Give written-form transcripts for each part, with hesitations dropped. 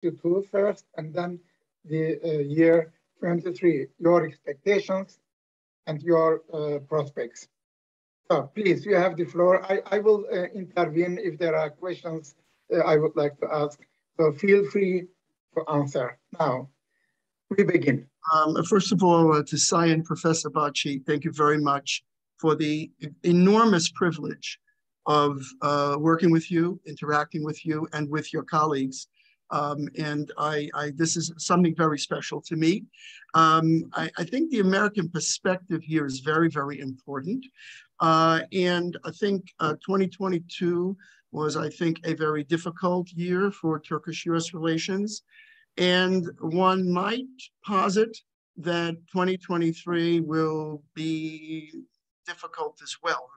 22 first, and then the year 23, your expectations and your prospects. So please, you have the floor. I will intervene if there are questions I would like to ask. So feel free to answer. Now, we begin. First of all, to Sayan, Professor Bagci, thank you very much for the enormous privilege of working with you, interacting with you, and with your colleagues. And this is something very special to me. I think the American perspective here is very, very important. And I think 2022 was, I think, a very difficult year for Turkish-US relations. And one might posit that 2023 will be difficult as well.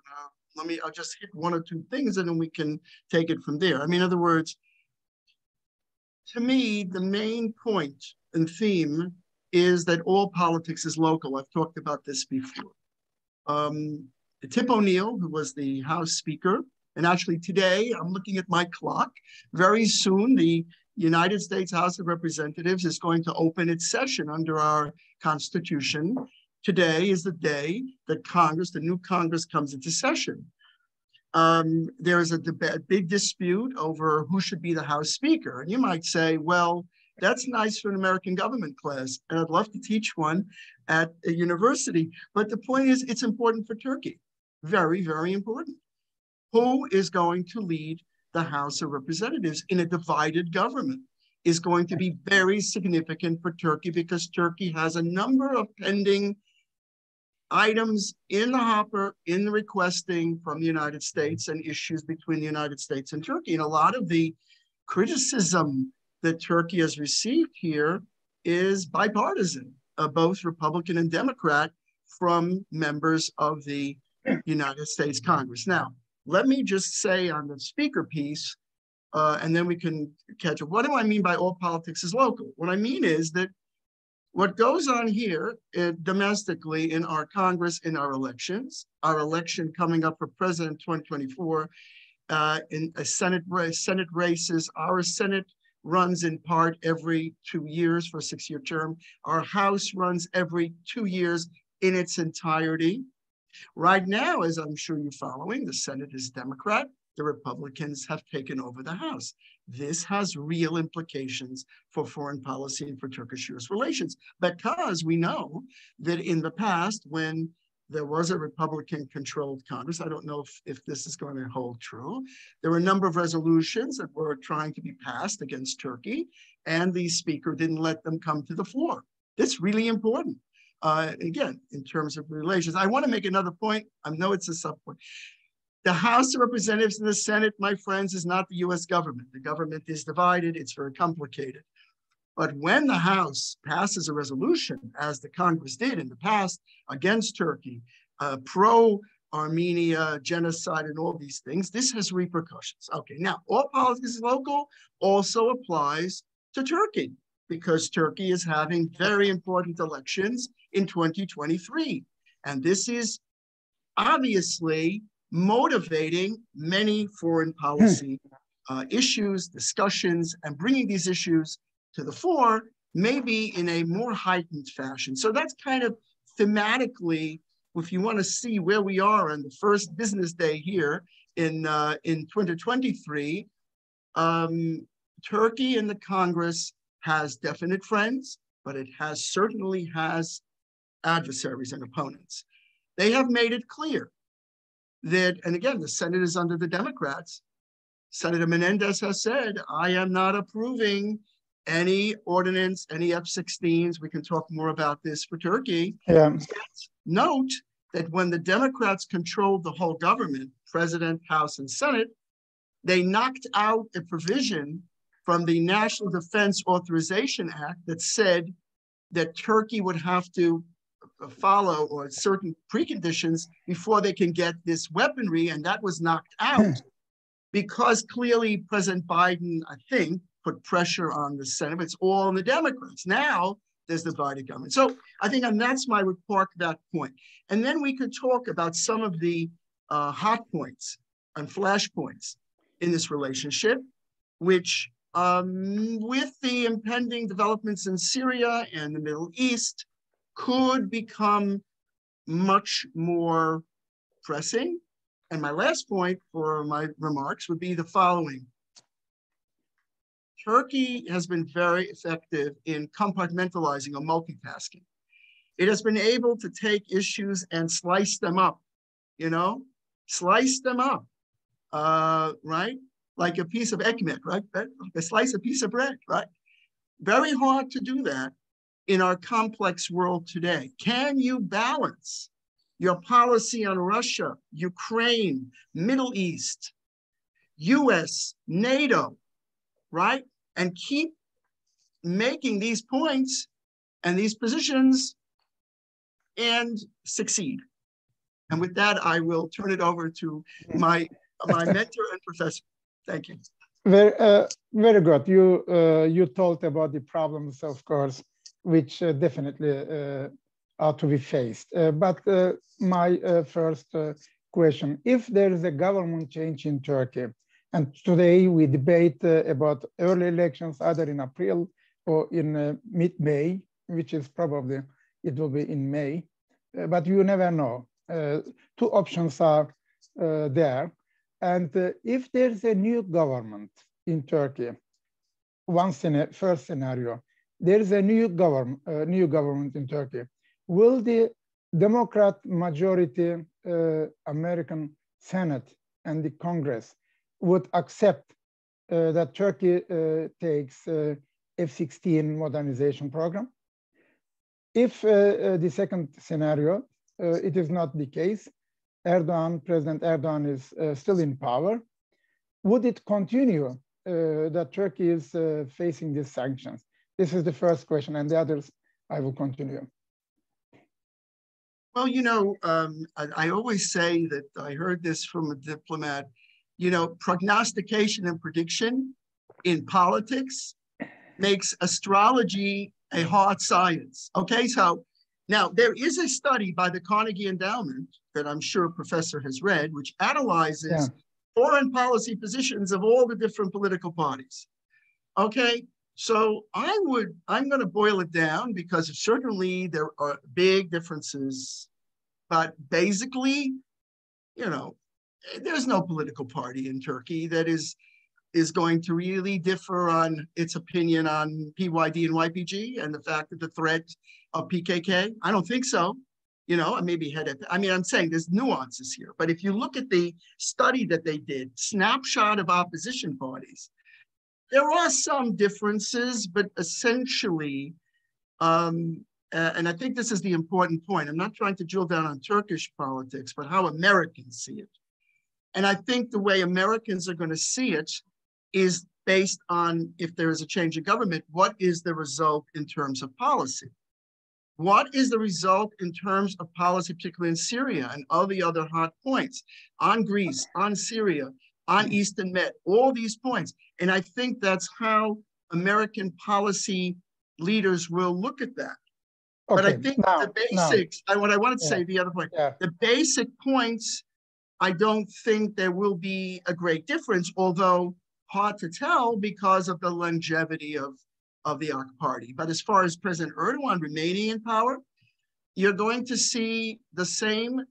I'll just hit one or two things and then we can take it from there. I mean, in other words, to me, the main point and theme is that all politics is local. I've talked about this before. Tip O'Neill, who was the House Speaker, and actually today, I'm looking at my clock, very soon the United States House of Representatives is going to open its session under our Constitution. Today is the day that Congress, the new Congress, comes into session. There is a big dispute over who should be the House Speaker. And you might say, well, that's nice for an American government class, and I'd love to teach one at a university. But the point is, it's important for Turkey. Very, very important. Who is going to lead the House of Representatives in a divided government is going to be very significant for Turkey because Turkey has a number of pending items in the hopper, in the requesting from the United States and issues between the United States and Turkey. And a lot of the criticism that Turkey has received here is bipartisan, both Republican and Democrat, from members of the United States Congress. Now, let me just say on the speaker piece, and then we can catch up. What do I mean by all politics is local? What I mean is that what goes on here domestically in our Congress, in our elections, our election coming up for president 2024, in a Senate races, our Senate runs in part every 2 years for a 6-year term. Our House runs every 2 years in its entirety. Right now, as I'm sure you're following, the Senate is Democrat. The Republicans have taken over the House. This has real implications for foreign policy and for Turkish-US relations, because we know that in the past, when there was a Republican-controlled Congress, I don't know if this is going to hold true, there were a number of resolutions that were trying to be passed against Turkey, and the Speaker didn't let them come to the floor. That's really important. Again, in terms of relations. I want to make another point. I know it's a sub-point. The House of Representatives and the Senate, my friends, is not the US government. The government is divided. It's very complicated. But when the House passes a resolution, as the Congress did in the past, against Turkey, pro-Armenia, genocide, and all these things, this has repercussions. Okay, now, all politics is local also applies to Turkey, because Turkey is having very important elections in 2023. And this is obviously motivating many foreign policy issues, discussions, and bringing these issues to the fore, maybe in a more heightened fashion. So that's kind of thematically, if you want to see where we are on the first business day here in 2023, Turkey in the Congress has definite friends, but it certainly has adversaries and opponents. They have made it clear that, and again, the Senate is under the Democrats. Senator Menendez has said, I am not approving any ordinance, any F-16s. We can talk more about this for Turkey. Yeah. Note that when the Democrats controlled the whole government, President, House, and Senate, they knocked out a provision from the National Defense Authorization Act that said that Turkey would have to follow or certain preconditions before they can get this weaponry, and that was knocked out because clearly President Biden, I think, put pressure on the Senate. It's all on the Democrats. Now there's divided government. So I think, and that's my report, that point. And then we could talk about some of the hot points and flashpoints in this relationship, which with the impending developments in Syria and the Middle East, could become much more pressing. And my last point for my remarks would be the following. Turkey has been very effective in compartmentalizing or multitasking. It has been able to take issues and slice them up, slice them up, right? Like a piece of ekmek, right? Like a slice, a piece of bread, right? Very hard to do that in our complex world today. Can you balance your policy on Russia, Ukraine, Middle East, US, NATO, right? And keep making these points and these positions and succeed. And with that, I will turn it over to my mentor and professor. Thank you. Very good. You told about the problems, of course, which definitely are to be faced. But my first question, if there is a government change in Turkey, and today we debate about early elections, either in April or in mid-May, which is probably, it will be in May, but you never know. Two options are there. And if there's a new government in Turkey, first scenario, there's a new government in Turkey. Will the Democrat majority American Senate and the Congress would accept that Turkey takes F-16 modernization program? If the second scenario, it is not the case, President Erdogan is still in power, would it continue that Turkey is facing these sanctions? This is the first question, and the others I will continue. Well, I always say that I heard this from a diplomat, prognostication and prediction in politics makes astrology a hard science. Okay, so now there is a study by the Carnegie Endowment that I'm sure Professor has read, which analyzes foreign policy positions of all the different political parties. Okay, so I'm going to boil it down because certainly there are big differences, but basically, there's no political party in Turkey that is going to really differ on its opinion on PYD and YPG and the fact that the threat of PKK. I don't think so. Maybe I'm saying there's nuances here, but if you look at the study that they did, snapshot of opposition parties, there are some differences, but essentially, and I think this is the important point. I'm not trying to drill down on Turkish politics, but how Americans see it. And I think the way Americans are going to see it is based on, if there is a change in government, what is the result in terms of policy? What is the result in terms of policy, particularly in Syria and all the other hot points, on Greece, on Syria, on Eastern Med, all these points. And I think that's how American policy leaders will look at that. Okay, but I think the basics, what I wanted to say, the other point, the basic points, I don't think there will be a great difference, although hard to tell because of the longevity of the AK party. But as far as President Erdogan remaining in power, you're going to see the same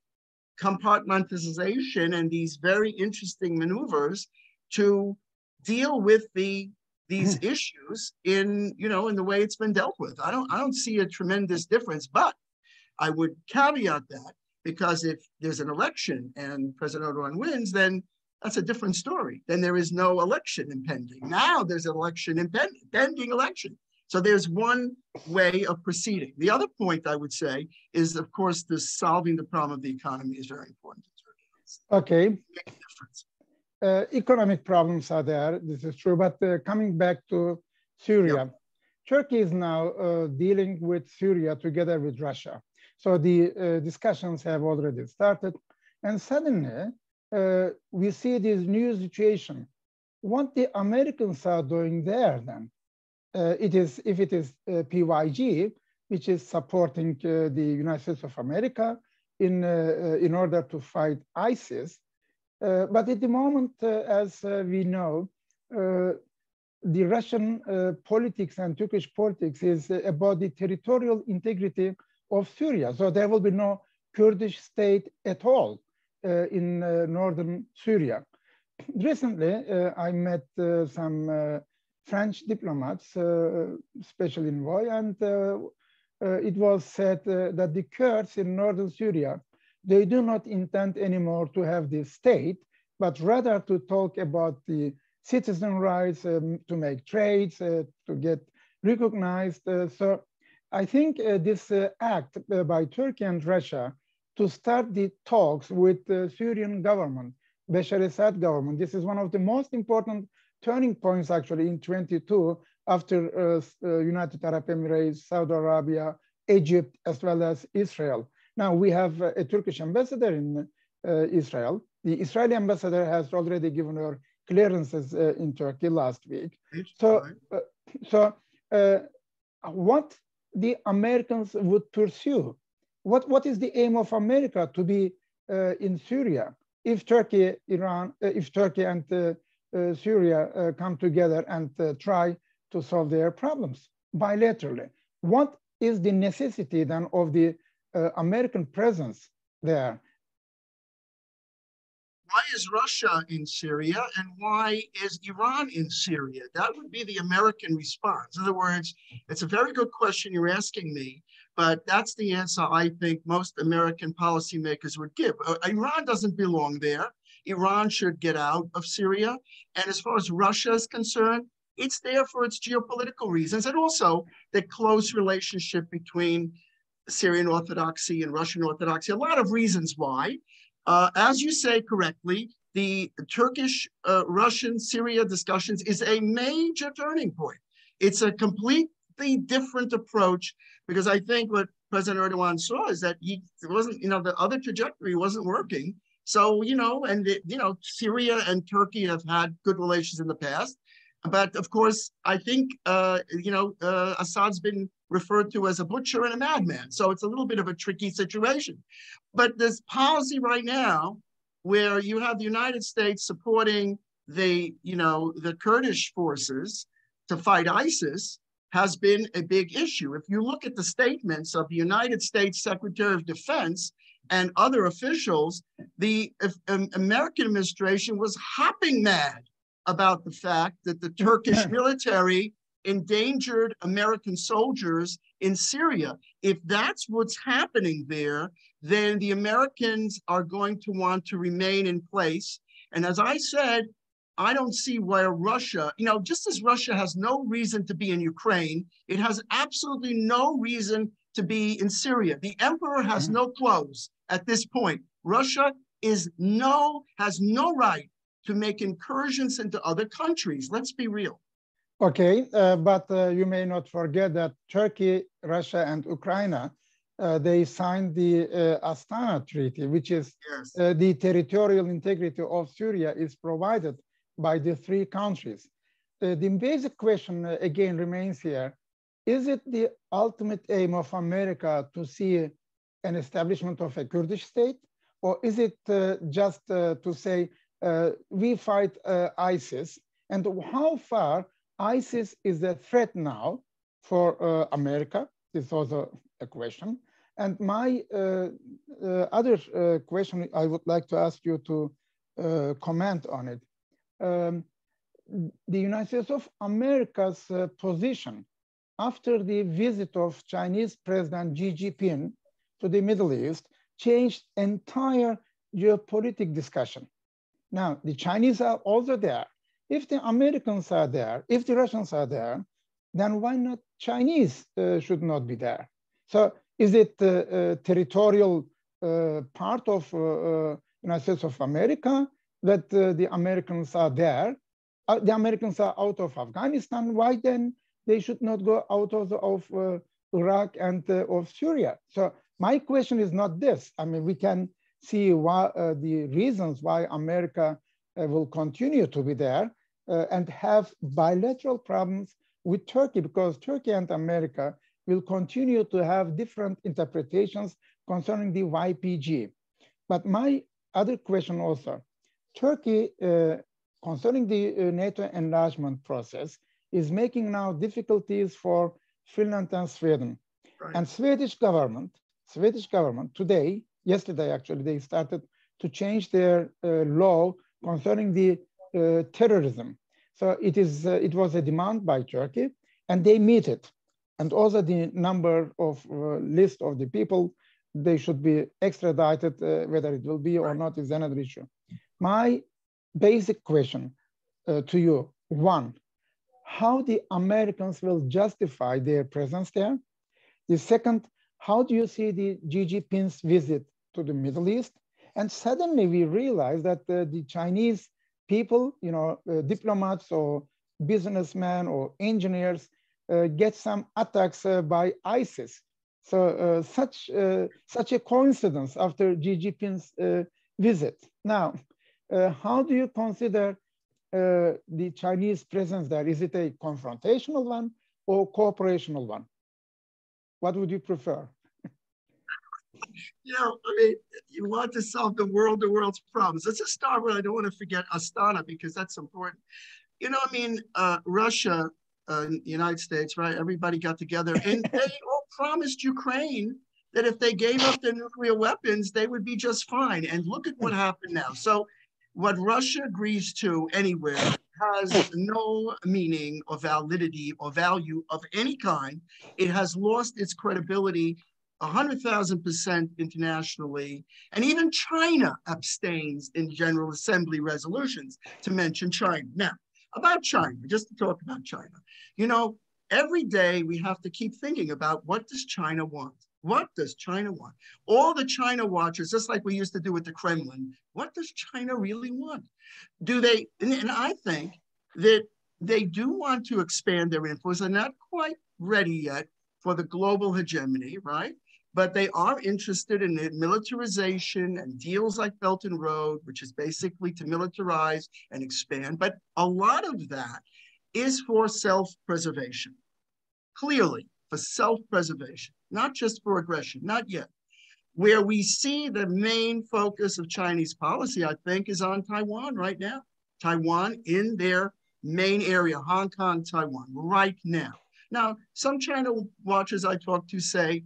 compartmentalization and these very interesting maneuvers to deal with these issues in the way it's been dealt with. I don't see a tremendous difference, but I would caveat that because if there's an election and President Erdogan wins, then that's a different story. Then there is no election impending. Now there's an election pending election. So there's one way of proceeding. The other point I would say is, of course, solving the problem of the economy is very important. Okay. Make a difference. Economic problems are there. This is true. But coming back to Syria, Turkey is now dealing with Syria together with Russia. So the discussions have already started. And suddenly, we see this new situation. What the Americans are doing there then? If it is PYG, which is supporting the United States of America in order to fight ISIS. But at the moment, as we know, the Russian politics and Turkish politics is about the territorial integrity of Syria. So there will be no Kurdish state at all in northern Syria. Recently, I met some French diplomats, especially in Voy, and it was said that the Kurds in northern Syria, they do not intend anymore to have this state, but rather to talk about the citizen rights, to make trades, to get recognized. So I think this act by Turkey and Russia to start the talks with the Syrian government, Bashar Assad government, this is one of the most important turning points actually in 22 after United Arab Emirates, Saudi Arabia, Egypt, as well as Israel. Now we have a Turkish ambassador in Israel. The Israeli ambassador has already given her clearances in Turkey last week. So, what the Americans would pursue? What is the aim of America to be in Syria? If Turkey, Iran, if Turkey and Syria come together and try to solve their problems bilaterally, what is the necessity then of the American presence there? Why is Russia in Syria and why is Iran in Syria? That would be the American response. In other words, it's a very good question you're asking me, but that's the answer I think most American policymakers would give. Iran doesn't belong there. Iran should get out of Syria. And as far as Russia is concerned, it's there for its geopolitical reasons and also the close relationship between Syrian Orthodoxy and Russian Orthodoxy. A lot of reasons why. As you say correctly, the Turkish-Russian-Syria discussions is a major turning point. It's a completely different approach because I think what President Erdogan saw is that it wasn't, the other trajectory wasn't working. So, Syria and Turkey have had good relations in the past. But of course, I think, Assad's been referred to as a butcher and a madman. So it's a little bit of a tricky situation. But this policy right now, where you have the United States supporting the Kurdish forces to fight ISIS, has been a big issue. If you look at the statements of the United States Secretary of Defense and other officials, the American administration was hopping mad about the fact that the Turkish military endangered American soldiers in Syria. If that's what's happening there, then the Americans are going to want to remain in place. And as I said, I don't see why Russia, just as Russia has no reason to be in Ukraine, it has absolutely no reason to be in Syria. The emperor has no clothes at this point. Russia has no right to make incursions into other countries. Let's be real. Okay, but you may not forget that Turkey, Russia, and Ukraine, they signed the Astana Treaty, which is the territorial integrity of Syria is provided by the three countries. The basic question again remains here. Is it the ultimate aim of America to see an establishment of a Kurdish state? Or is it just to say, we fight ISIS? And how far ISIS is a threat now for America? This is also a question. And my other question, I would like to ask you to comment on it. The United States of America's position after the visit of Chinese President Xi Jinping to the Middle East changed entire geopolitical discussion. Now, the Chinese are also there. If the Americans are there, if the Russians are there, then why not Chinese should not be there? So is it territorial part of United States of America that the Americans are there? The Americans are out of Afghanistan. Why then they should not go out of Iraq and of Syria? So my question is not this. I mean, we can see why, the reasons why America will continue to be there and have bilateral problems with Turkey, because Turkey and America will continue to have different interpretations concerning the YPG. But my other question also, Turkey, concerning the NATO enlargement process, is making now difficulties for Finland and Sweden. Right. And Swedish government today, yesterday actually, they started to change their law concerning the terrorism. So it was a demand by Turkey, and they meet it. And also the number of list of the people they should be extradited, whether it will be or not is another issue. My basic question to you, one, how the Americans will justify their presence there? The second, how do you see the Xi Jinping's visit to the Middle East? And suddenly we realize that the Chinese people, diplomats or businessmen or engineers get some attacks by ISIS. So such a coincidence after Xi Jinping's visit. Now, how do you consider the Chinese presence there? Is it a confrontational one or cooperational one? What would you prefer? You want to solve the world's problems. Let's just start with, I don't want to forget Astana because that's important. Russia, the United States, right? Everybody got together and they all promised Ukraine that if they gave up their nuclear weapons, they would be just fine. And look at what happened now. So what Russia agrees to anywhere has no meaning or validity or value of any kind. It has lost its credibility 100,000% internationally. And even China abstains in General Assembly resolutions, to mention China. Now, about China, just to talk about China. Every day we have to keep thinking about, what does China want? What does China want? All the China watchers, just like we used to do with the Kremlin, what does China really want? And I think that they do want to expand their influence. They're not quite ready yet for the global hegemony, right? But they are interested in militarization and deals like Belt and Road, which is basically to militarize and expand. But a lot of that is for self-preservation, clearly for self-preservation, not just for aggression, not yet. Where we see the main focus of Chinese policy, I think, is on Taiwan right now. Taiwan in their main area, Hong Kong, Taiwan, right now. Now, some China watchers I talk to say,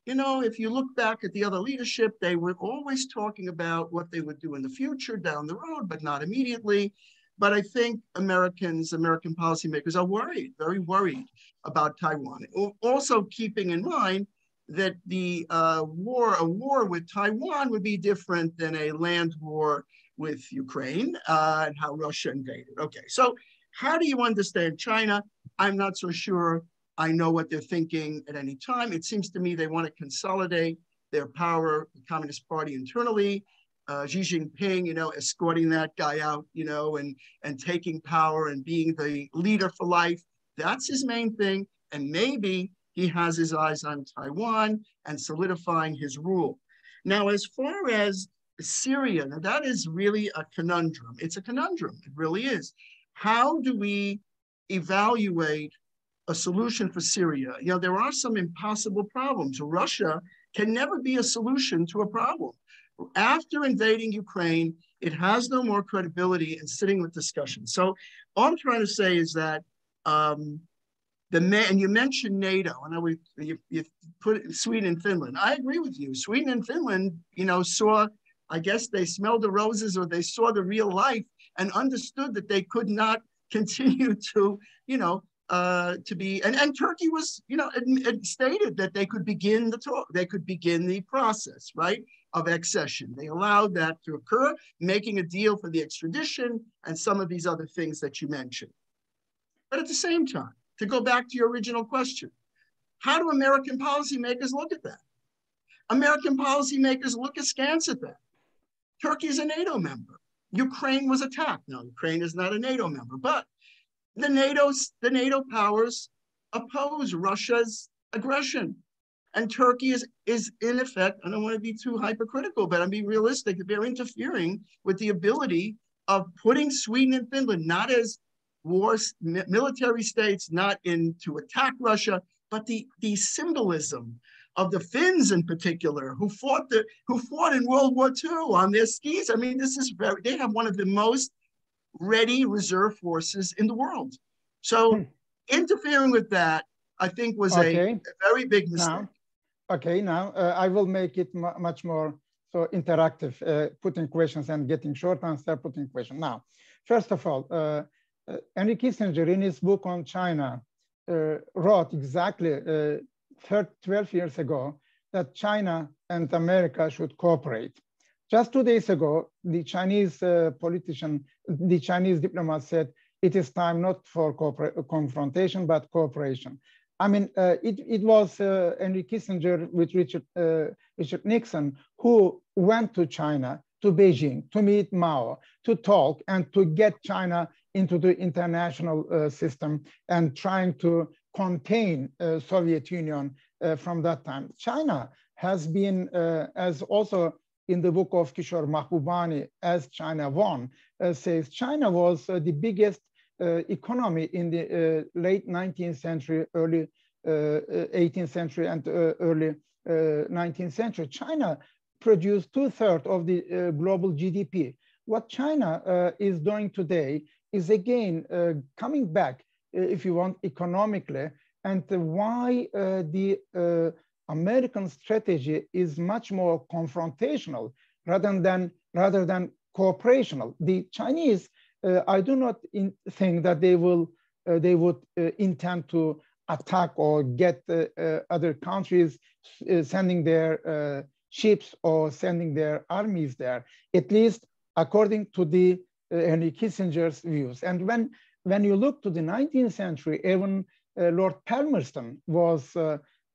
if you look back at the other leadership, they were always talking about what they would do in the future down the road, but not immediately. But I think American policymakers are worried, very worried about Taiwan. Also keeping in mind that a war with Taiwan would be different than a land war with Ukraine and how Russia invaded. Okay, so how do you understand China? I'm not so sure I know what they're thinking at any time. It seems to me they want to consolidate their power, the Communist Party internally. Xi Jinping, escorting that guy out, and taking power and being the leader for life. That's his main thing. And maybe he has his eyes on Taiwan and solidifying his rule. Now, as far as Syria, now that is really a conundrum. It's a conundrum. It really is. How do we evaluate a solution for Syria? There are some impossible problems. Russia can never be a solution to a problem. After invading Ukraine, it has no more credibility in sitting with discussion. So all I'm trying to say is that and you mentioned NATO, and you put Sweden and Finland. I agree with you. Sweden and Finland, saw, I guess they smelled the roses, or they saw the real life and understood that they could not continue to, to be, and Turkey was, stated that they could begin the talk, they could begin the process, right, of accession. They allowed that to occur, making a deal for the extradition and some of these other things that you mentioned. But at the same time, to go back to your original question, how do American policymakers look at that? American policymakers look askance at that. Turkey is a NATO member. Ukraine was attacked. Now, Ukraine is not a NATO member, but the NATO powers oppose Russia's aggression. And Turkey is in effect, I don't want to be too hypercritical, but I'm being realistic, they're interfering with the ability of putting Sweden and Finland not as military states, not in to attack Russia, but the symbolism of the Finns in particular, who fought in World War II on their skis. I mean, they have one of the most ready reserve forces in the world. So interfering with that, I think, was a very big mistake. Now I will make it much more so interactive, putting questions and getting short answer, putting questions. Now, first of all, Henry Kissinger in his book on China wrote exactly 12 years ago that China and America should cooperate. Just 2 days ago, the Chinese politician, the Chinese diplomat said, it is time not for confrontation, but cooperation. I mean, it was Henry Kissinger with Richard Nixon who went to China, to Beijing, to meet Mao, to talk and to get China into the international system and trying to contain Soviet Union from that time. China has been, as also in the book of Kishore Mahbubani, As China Won, says China was the biggest economy in the late 19th century, early 18th century, and early 19th century. China produced 2/3 of the global GDP. What China is doing today is again coming back, if you want, economically, and why the American strategy is much more confrontational rather than cooperational. The Chinese, I do not think that they would intend to attack or get other countries sending their ships or sending their armies there, at least according to the Henry Kissinger's views. And when you look to the 19th century, even Lord Palmerston was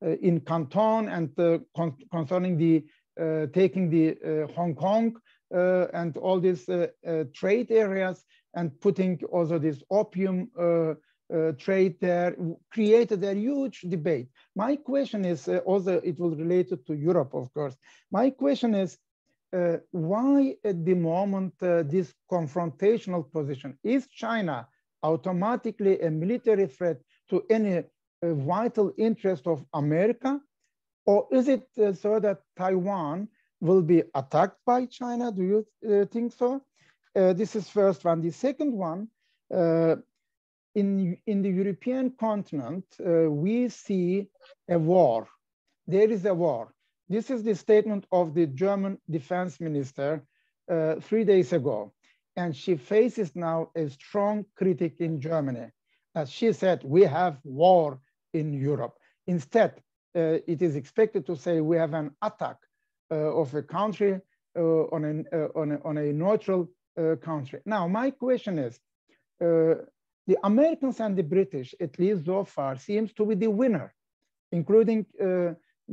in Canton and concerning the taking the Hong Kong and all these trade areas and putting also this opium trade there, created a huge debate. My question is, also it was related to Europe, of course. My question is, why at the moment this confrontational position? Is China automatically a military threat to any vital interest of America? Or is it so that Taiwan will be attacked by China? Do you think so? This is first one. The second one, in the European continent, we see a war. There is a war. This is the statement of the German defense minister 3 days ago. And she faces now a strong critic in Germany. As she said, we have war in Europe. Instead, it is expected to say we have an attack of a country on a neutral country. Now, my question is, the Americans and the British, at least so far, seems to be the winner, including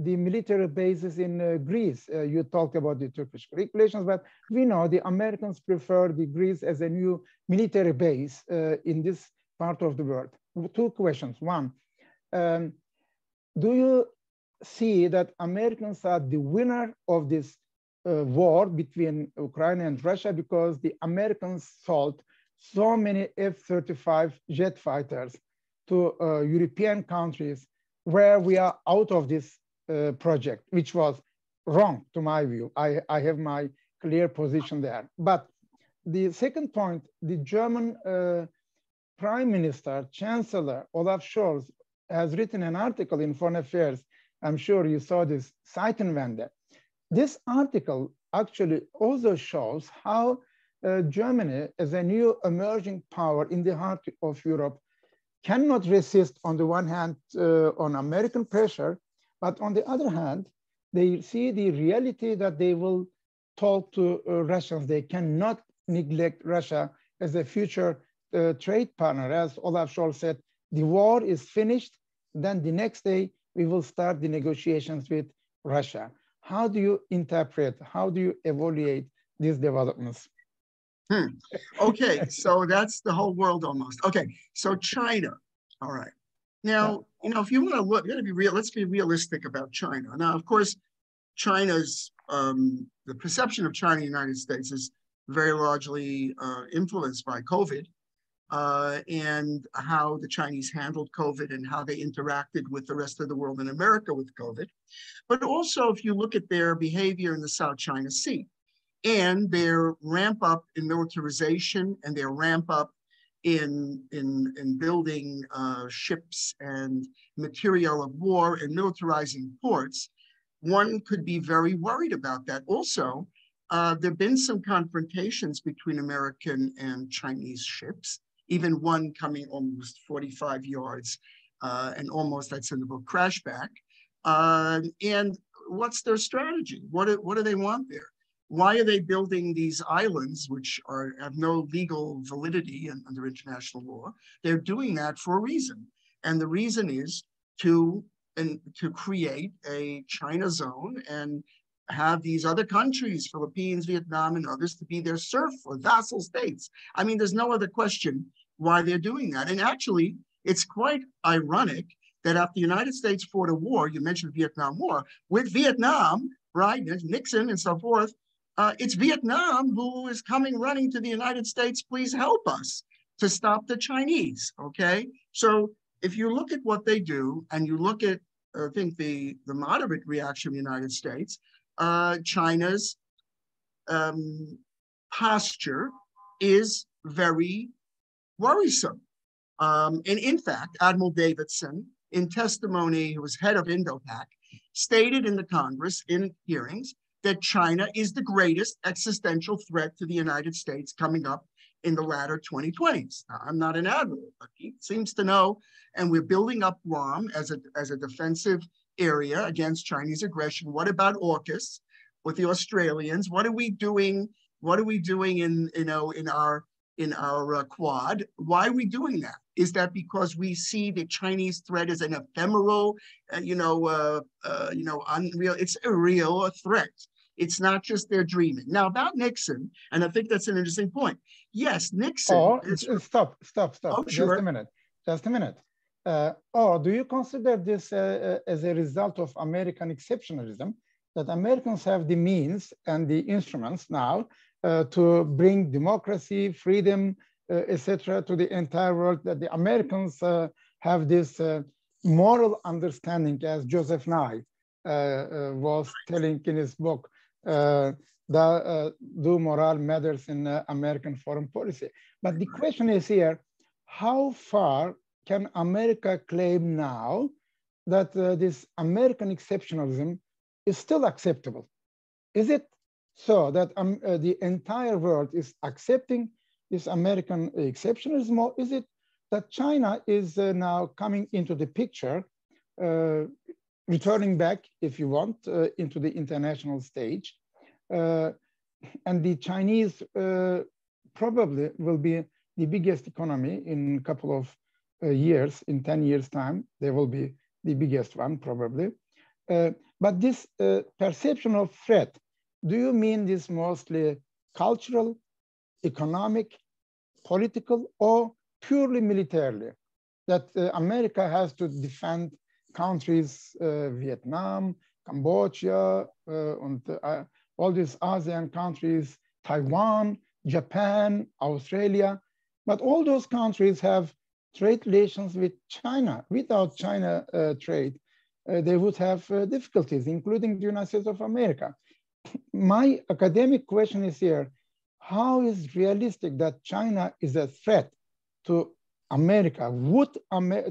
the military bases in Greece. You talked about the Turkish-Greek relations, but we know the Americans prefer the Greece as a new military base in this part of the world. Two questions. One, do you see that Americans are the winner of this war between Ukraine and Russia because the Americans sold so many F-35 jet fighters to European countries where we are out of this project, which was wrong to my view. I have my clear position there. But the second point, the German Prime Minister, Chancellor Olaf Scholz, has written an article in Foreign Affairs. I'm sure you saw this, Zeitenwende. This article actually also shows how Germany, as a new emerging power in the heart of Europe, cannot resist, on the one hand, on American pressure, but on the other hand, they see the reality that they will talk to Russians. They cannot neglect Russia as a future trade partner. As Olaf Scholz said, the war is finished, then the next day we will start the negotiations with Russia. How do you interpret, how do you evaluate these developments? Okay, so that's the whole world almost. Okay, so China, all right. Now, you know, if you want to look, let's be realistic about China. Now, of course, China's, the perception of China in the United States is very largely influenced by COVID and how the Chinese handled COVID and how they interacted with the rest of the world in America with COVID. But also, if you look at their behavior in the South China Sea and their ramp up in militarization and their ramp up in building ships and material of war and militarizing ports, one could be very worried about that. Also, there have been some confrontations between American and Chinese ships, even one coming almost 45 yards and almost, that's in the book, crashback. And what's their strategy? What do they want there? Why are they building these islands, which have no legal validity under international law? They're doing that for a reason. And the reason is to create a China zone and have these other countries, Philippines, Vietnam, and others, to be their serf or vassal states. I mean, there's no other question why they're doing that. And actually, it's quite ironic that after the United States fought a war, you mentioned Vietnam War, with Vietnam, right, Nixon and so forth, it's Vietnam who is coming running to the United States, please help us to stop the Chinese, okay? So if you look at what they do and you look at, I think, the moderate reaction of the United States, China's posture is very worrisome. And in fact, Admiral Davidson, in testimony, who was head of Indo-Pac, stated in the Congress in hearings that China is the greatest existential threat to the United States coming up in the latter 2020s. Now, I'm not an admiral, but he seems to know, and we're building up Guam as a defensive area against Chinese aggression. What about AUKUS with the Australians? What are we doing? What are we doing in our Quad? Why are we doing that? Is that because we see the Chinese threat as an ephemeral, unreal? It's a real threat. It's not just their dreaming. Now, about Nixon, and I think that's an interesting point. Yes, Nixon. Oh, stop. Oh, sure. Just a minute. Do you consider this as a result of American exceptionalism, that Americans have the means and the instruments now to bring democracy, freedom, etc., to the entire world, that the Americans have this moral understanding, as Joseph Nye was telling in his book, do moral matters in American foreign policy. But the question is here, how far can America claim now that this American exceptionalism is still acceptable? Is it so that the entire world is accepting this American exceptionalism, or is it that China is now coming into the picture, returning back, if you want, into the international stage? And the Chinese probably will be the biggest economy in a couple of years. In 10 years' time, they will be the biggest one, probably. But this perception of threat, do you mean this mostly cultural, economic, political, or purely militarily? That America has to defend countries, Vietnam, Cambodia, and all these ASEAN countries, Taiwan, Japan, Australia, but all those countries have trade relations with China. Without China trade, they would have difficulties, including the United States of America. My academic question is here, how is realistic that China is a threat to America? Would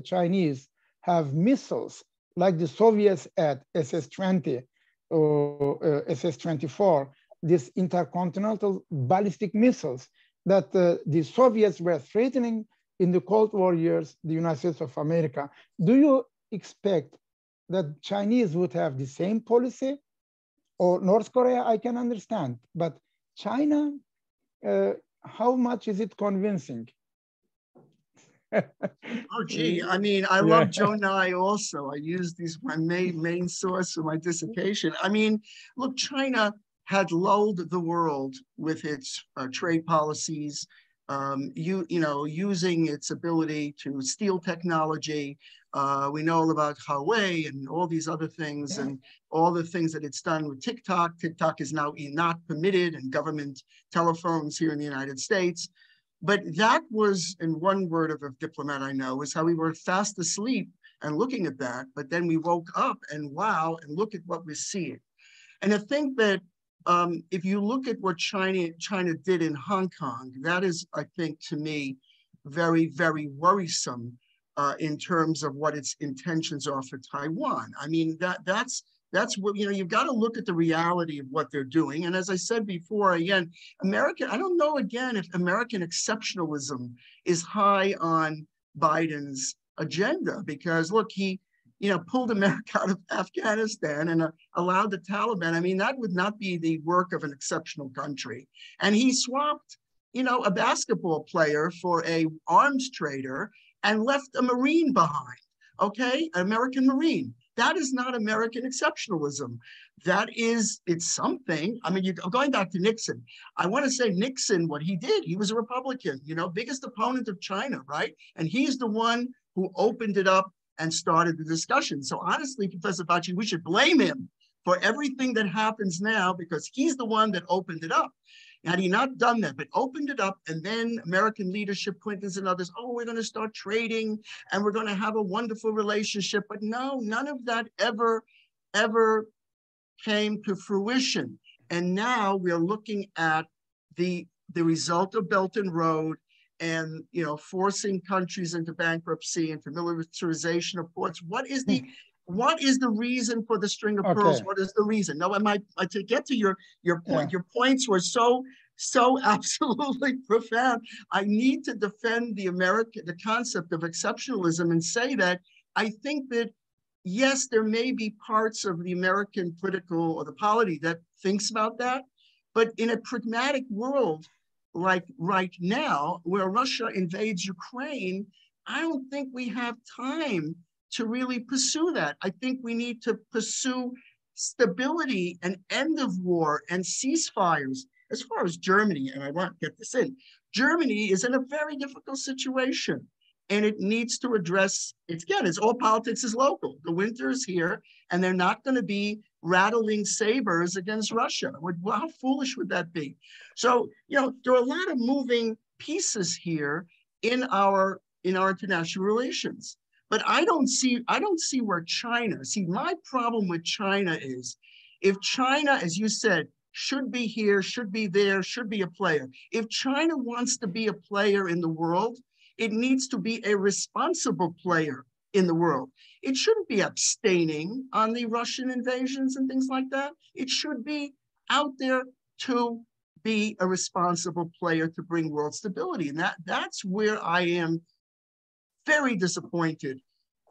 Chinese have missiles like the Soviets had SS-20 or SS-24, these intercontinental ballistic missiles that the Soviets were threatening in the Cold War years, the United States of America? Do you expect that Chinese would have the same policy? Or North Korea, I can understand, but China, how much is it convincing? Oh, gee, I mean, I love Joe Nye also. I use these my main source for my dissertation. I mean, look, China had lulled the world with its trade policies, using its ability to steal technology. We know all about Huawei and all these other things, and all the things that it's done with TikTok. TikTok is now not permitted in government telephones here in the United States. But that was, in one word of a diplomat I know, is how we were fast asleep and looking at that. But then we woke up and wow, and look at what we're seeing. And I think that if you look at what China did in Hong Kong, that is, I think, to me, very, very worrisome in terms of what its intentions are for Taiwan. I mean, that's what, you know, you've got to look at the reality of what they're doing. And as I said before, again, I don't know again if American exceptionalism is high on Biden's agenda, because look, he, you know, pulled America out of Afghanistan and allowed the Taliban. I mean, that would not be the work of an exceptional country. And he swapped, you know, a basketball player for a arms trader and left a Marine behind, okay? An American Marine. That is not American exceptionalism. It's something. I mean, you're going back to Nixon. I want to say Nixon, what he did, he was a Republican, you know, biggest opponent of China, right? And he's the one who opened it up and started the discussion. So honestly, Professor Bagci, we should blame him for everything that happens now, because he's the one that opened it up. Had he not done that, but opened it up, and then American leadership, Clintons and others, oh, we're going to start trading and we're going to have a wonderful relationship. But no, none of that ever came to fruition. And now we're looking at the result of Belt and Road, and, you know, forcing countries into bankruptcy, into militarization of ports. What is the reason for the string of pearls? What is the reason? No, to get to your point, your points were so absolutely profound. I need to defend the concept of exceptionalism and say that I think that, yes, there may be parts of the American political or the polity that thinks about that, but in a pragmatic world like right now, where Russia invades Ukraine, I don't think we have time to really pursue that. I think we need to pursue stability and end of war and ceasefires. As far as Germany, and I want to get this in, Germany is in a very difficult situation, and it needs to address, it's all politics is local. The winter is here, and they're not going to be rattling sabers against Russia. How foolish would that be? So, you know, there are a lot of moving pieces here in our international relations. But I don't see where China, my problem with China is, if China, as you said, should be here, should be there, should be a player. If China wants to be a player in the world, it needs to be a responsible player in the world. It shouldn't be abstaining on the Russian invasions and things like that. It should be out there to be a responsible player to bring world stability. And that's where I am very disappointed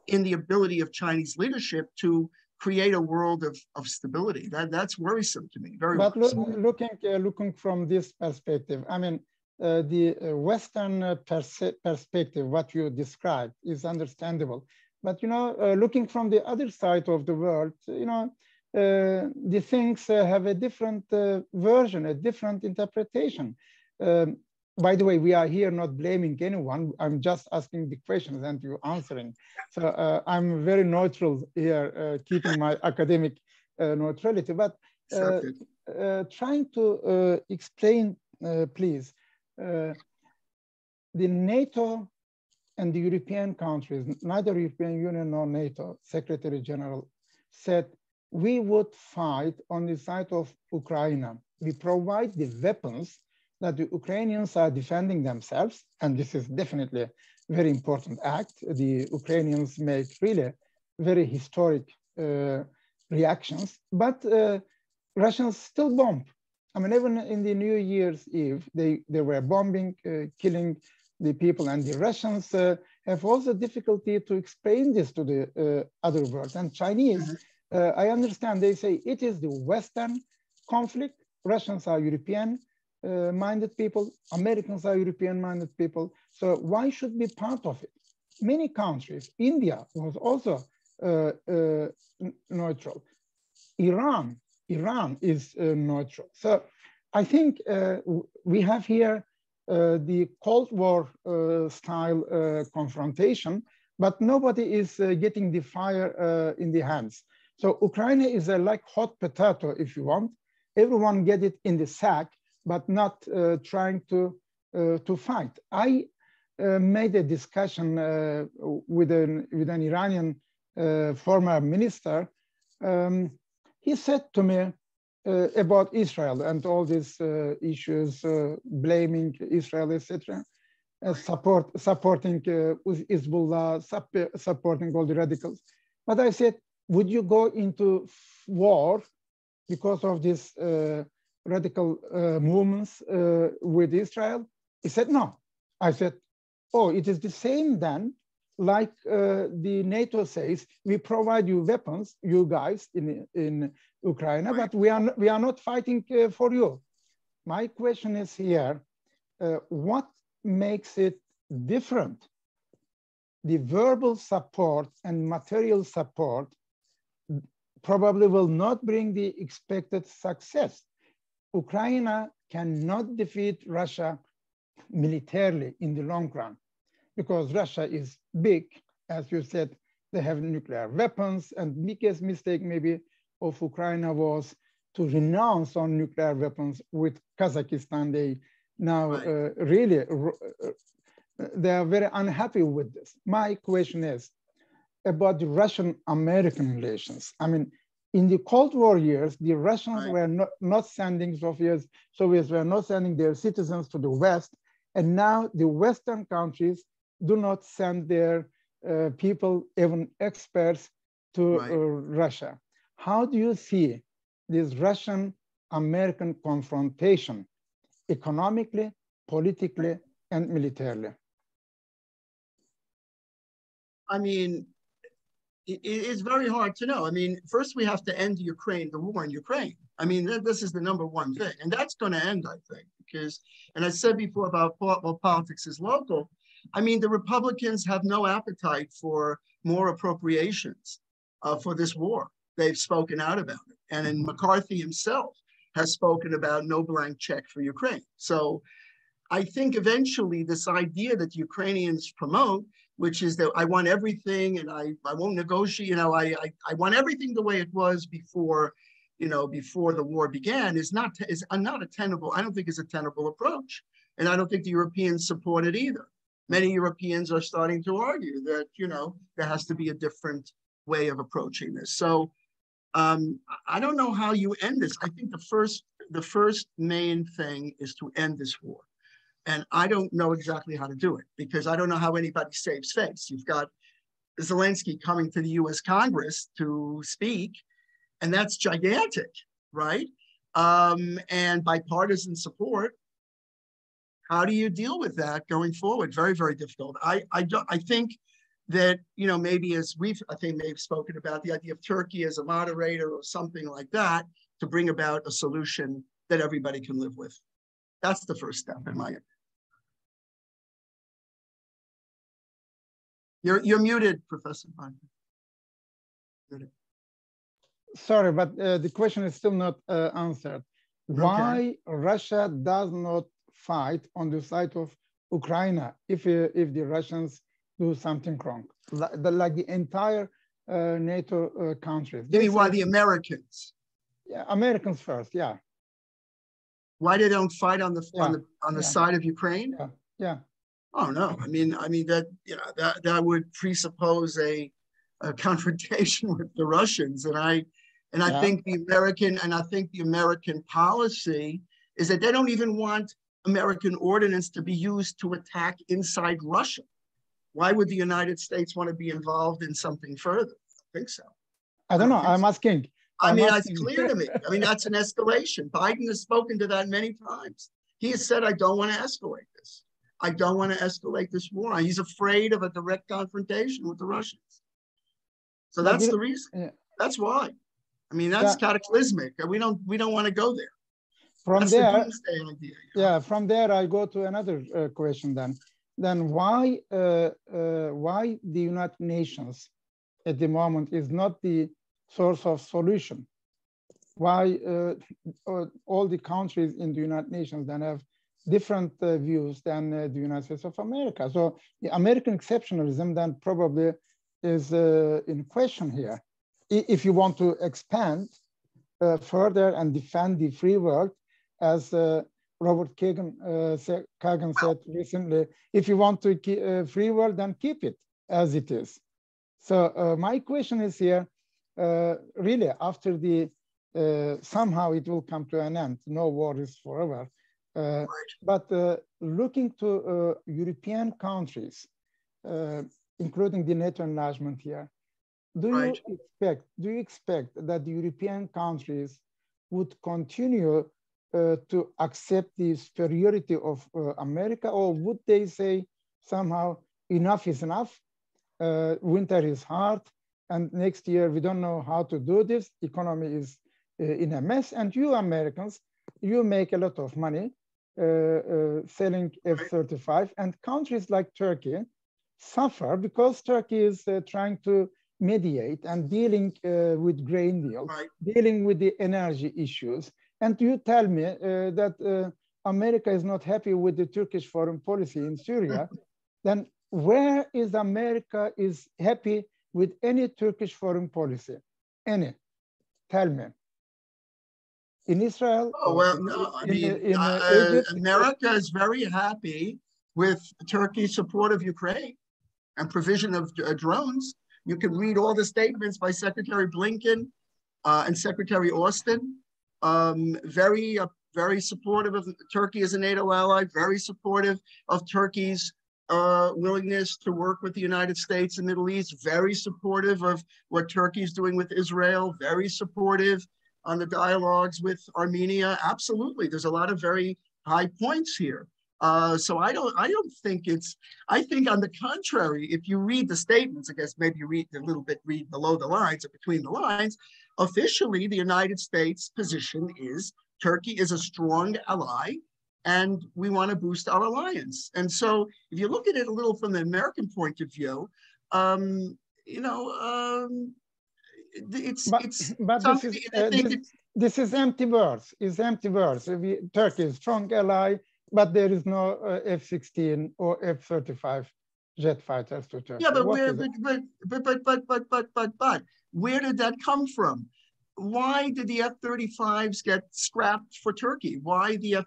in the ability of Chinese leadership to create a world of stability. That's worrisome to me. Very worrisome. Looking from this perspective, I mean, the Western perspective, what you described, is understandable. But, you know, looking from the other side of the world, you know, the things have a different version, a different interpretation. By the way, we are here not blaming anyone. I'm just asking the questions and you answering. So I'm very neutral here, keeping my academic neutrality. But trying to explain, please, the NATO and the European countries, neither European Union nor NATO, Secretary General said, we would fight on the side of Ukraine. We provide the weapons that the Ukrainians are defending themselves, and this is definitely a very important act. The Ukrainians made really very historic reactions, but Russians still bomb. I mean, even in the New Year's Eve, they were bombing, killing the people, and the Russians have also difficulty to explain this to the other world. And Chinese, I understand, they say it is the Western conflict. Russians are European minded people, Americans are European minded people. So why should be part of it? Many countries, India was also neutral. Iran is neutral. So I think we have here the Cold War style confrontation, but nobody is getting the fire in the hands. So Ukraine is like hot potato, if you want. Everyone get it in the sack, but not trying to fight. I made a discussion with an Iranian former minister. He said to me about Israel and all these issues, blaming Israel, etc. supporting Hezbollah, supporting all the radicals. But I said, would you go into war because of these radical movements with Israel? He said, no. I said, oh, it is the same then, like the NATO says, we provide you weapons, you guys in Ukraine, but we are not fighting for you. My question is here, what makes it different? The verbal support and material support probably will not bring the expected success. Ukraine cannot defeat Russia militarily in the long run because Russia is big. As you said, they have nuclear weapons, and biggest mistake maybe of Ukraine was to renounce on nuclear weapons with Kazakhstan. They now really, they are very unhappy with this. My question is about the Russian-American relations. I mean, in the Cold War years, the Russians were not sending, Soviets were not sending their citizens to the West. And now the Western countries do not send their people, even experts, to Russia. How do you see this Russian-American confrontation economically, politically, and militarily? I mean, it's very hard to know. I mean, first we have to end Ukraine, the war in Ukraine. I mean, this is the number one thing. And that's going to end, I think, because, and I said before about, well, politics is local. I mean, the Republicans have no appetite for more appropriations for this war. They've spoken out about it. And then McCarthy himself has spoken about no blank check for Ukraine. So I think eventually this idea that Ukrainians promote, which is that I want everything and I won't negotiate, you know, I want everything the way it was before, you know, before the war began is not a tenable, I don't think is a tenable approach. And I don't think the Europeans support it either. Many Europeans are starting to argue that, you know, there has to be a different way of approaching this. So I don't know how you end this. I think the first main thing is to end this war. And I don't know exactly how to do it because I don't know how anybody saves face. You've got Zelensky coming to the US Congress to speak, and that's gigantic, right? And bipartisan support. How do you deal with that going forward? Very, very difficult. I think that, you know, maybe as I think they've spoken about the idea of Turkey as a moderator or something like that to bring about a solution that everybody can live with. That's the first step in my opinion. You're muted, Professor. Sorry, but the question is still not answered. Why Russia does not fight on the side of Ukraine if the Russians do something wrong, like the entire NATO countries? You mean why the Americans? Yeah, Americans first. Yeah. Why they don't fight on the side of Ukraine? Yeah. Oh no, I mean that, you know, that would presuppose a confrontation with the Russians, and I think the American policy is that they don't even want American ordnance to be used to attack inside Russia. Why would the United States want to be involved in something further? I think so. I don't know. I'm asking. I mean, that's clear to me. I mean, that's an escalation. Biden has spoken to that many times. He has said, I don't want to escalate this. I don't want to escalate this war. He's afraid of a direct confrontation with the Russians. So that's the reason. Yeah. That's why. I mean, that's cataclysmic. We don't want to go there. From there, from there I go to another question then. Then why the United Nations at the moment is not the source of solution? Why all the countries in the United Nations then have different views than the United States of America? So the American exceptionalism then probably is in question here. If you want to expand further and defend the free world, as Robert Kagan said recently, if you want to keep free world, then keep it as it is. So my question is here, really after the, somehow it will come to an end, no war is forever. But looking to European countries, including the NATO enlargement here, do you expect that the European countries would continue to accept the superiority of America, or would they say somehow enough is enough, winter is hard, and next year we don't know how to do this, economy is in a mess, and you Americans, you make a lot of money selling F-35, and countries like Turkey suffer because Turkey is trying to mediate and dealing with grain deals, dealing with the energy issues. And you tell me that America is not happy with the Turkish foreign policy in Syria, then where is America is happy with any Turkish foreign policy? Any? Tell me. In Israel? Oh, well, no, I mean, Egypt? America is very happy with Turkey's support of Ukraine and provision of drones. You can read all the statements by Secretary Blinken and Secretary Austin. Very supportive of Turkey as a NATO ally, very supportive of Turkey's willingness to work with the United States and Middle East, very supportive of what Turkey is doing with Israel, very supportive on the dialogues with Armenia. Absolutely, there's a lot of very high points here. So I don't think I think on the contrary, if you read the statements, I guess maybe you read below the lines or between the lines, officially the United States position is Turkey is a strong ally and we want to boost our alliance. And so if you look at it a little from the American point of view, this is empty words. It's empty words. Turkey is a strong ally, but there is no F-16 or F-35 jet fighters to Turkey. Yeah, but where did that come from? Why did the F-35s get scrapped for Turkey? Why the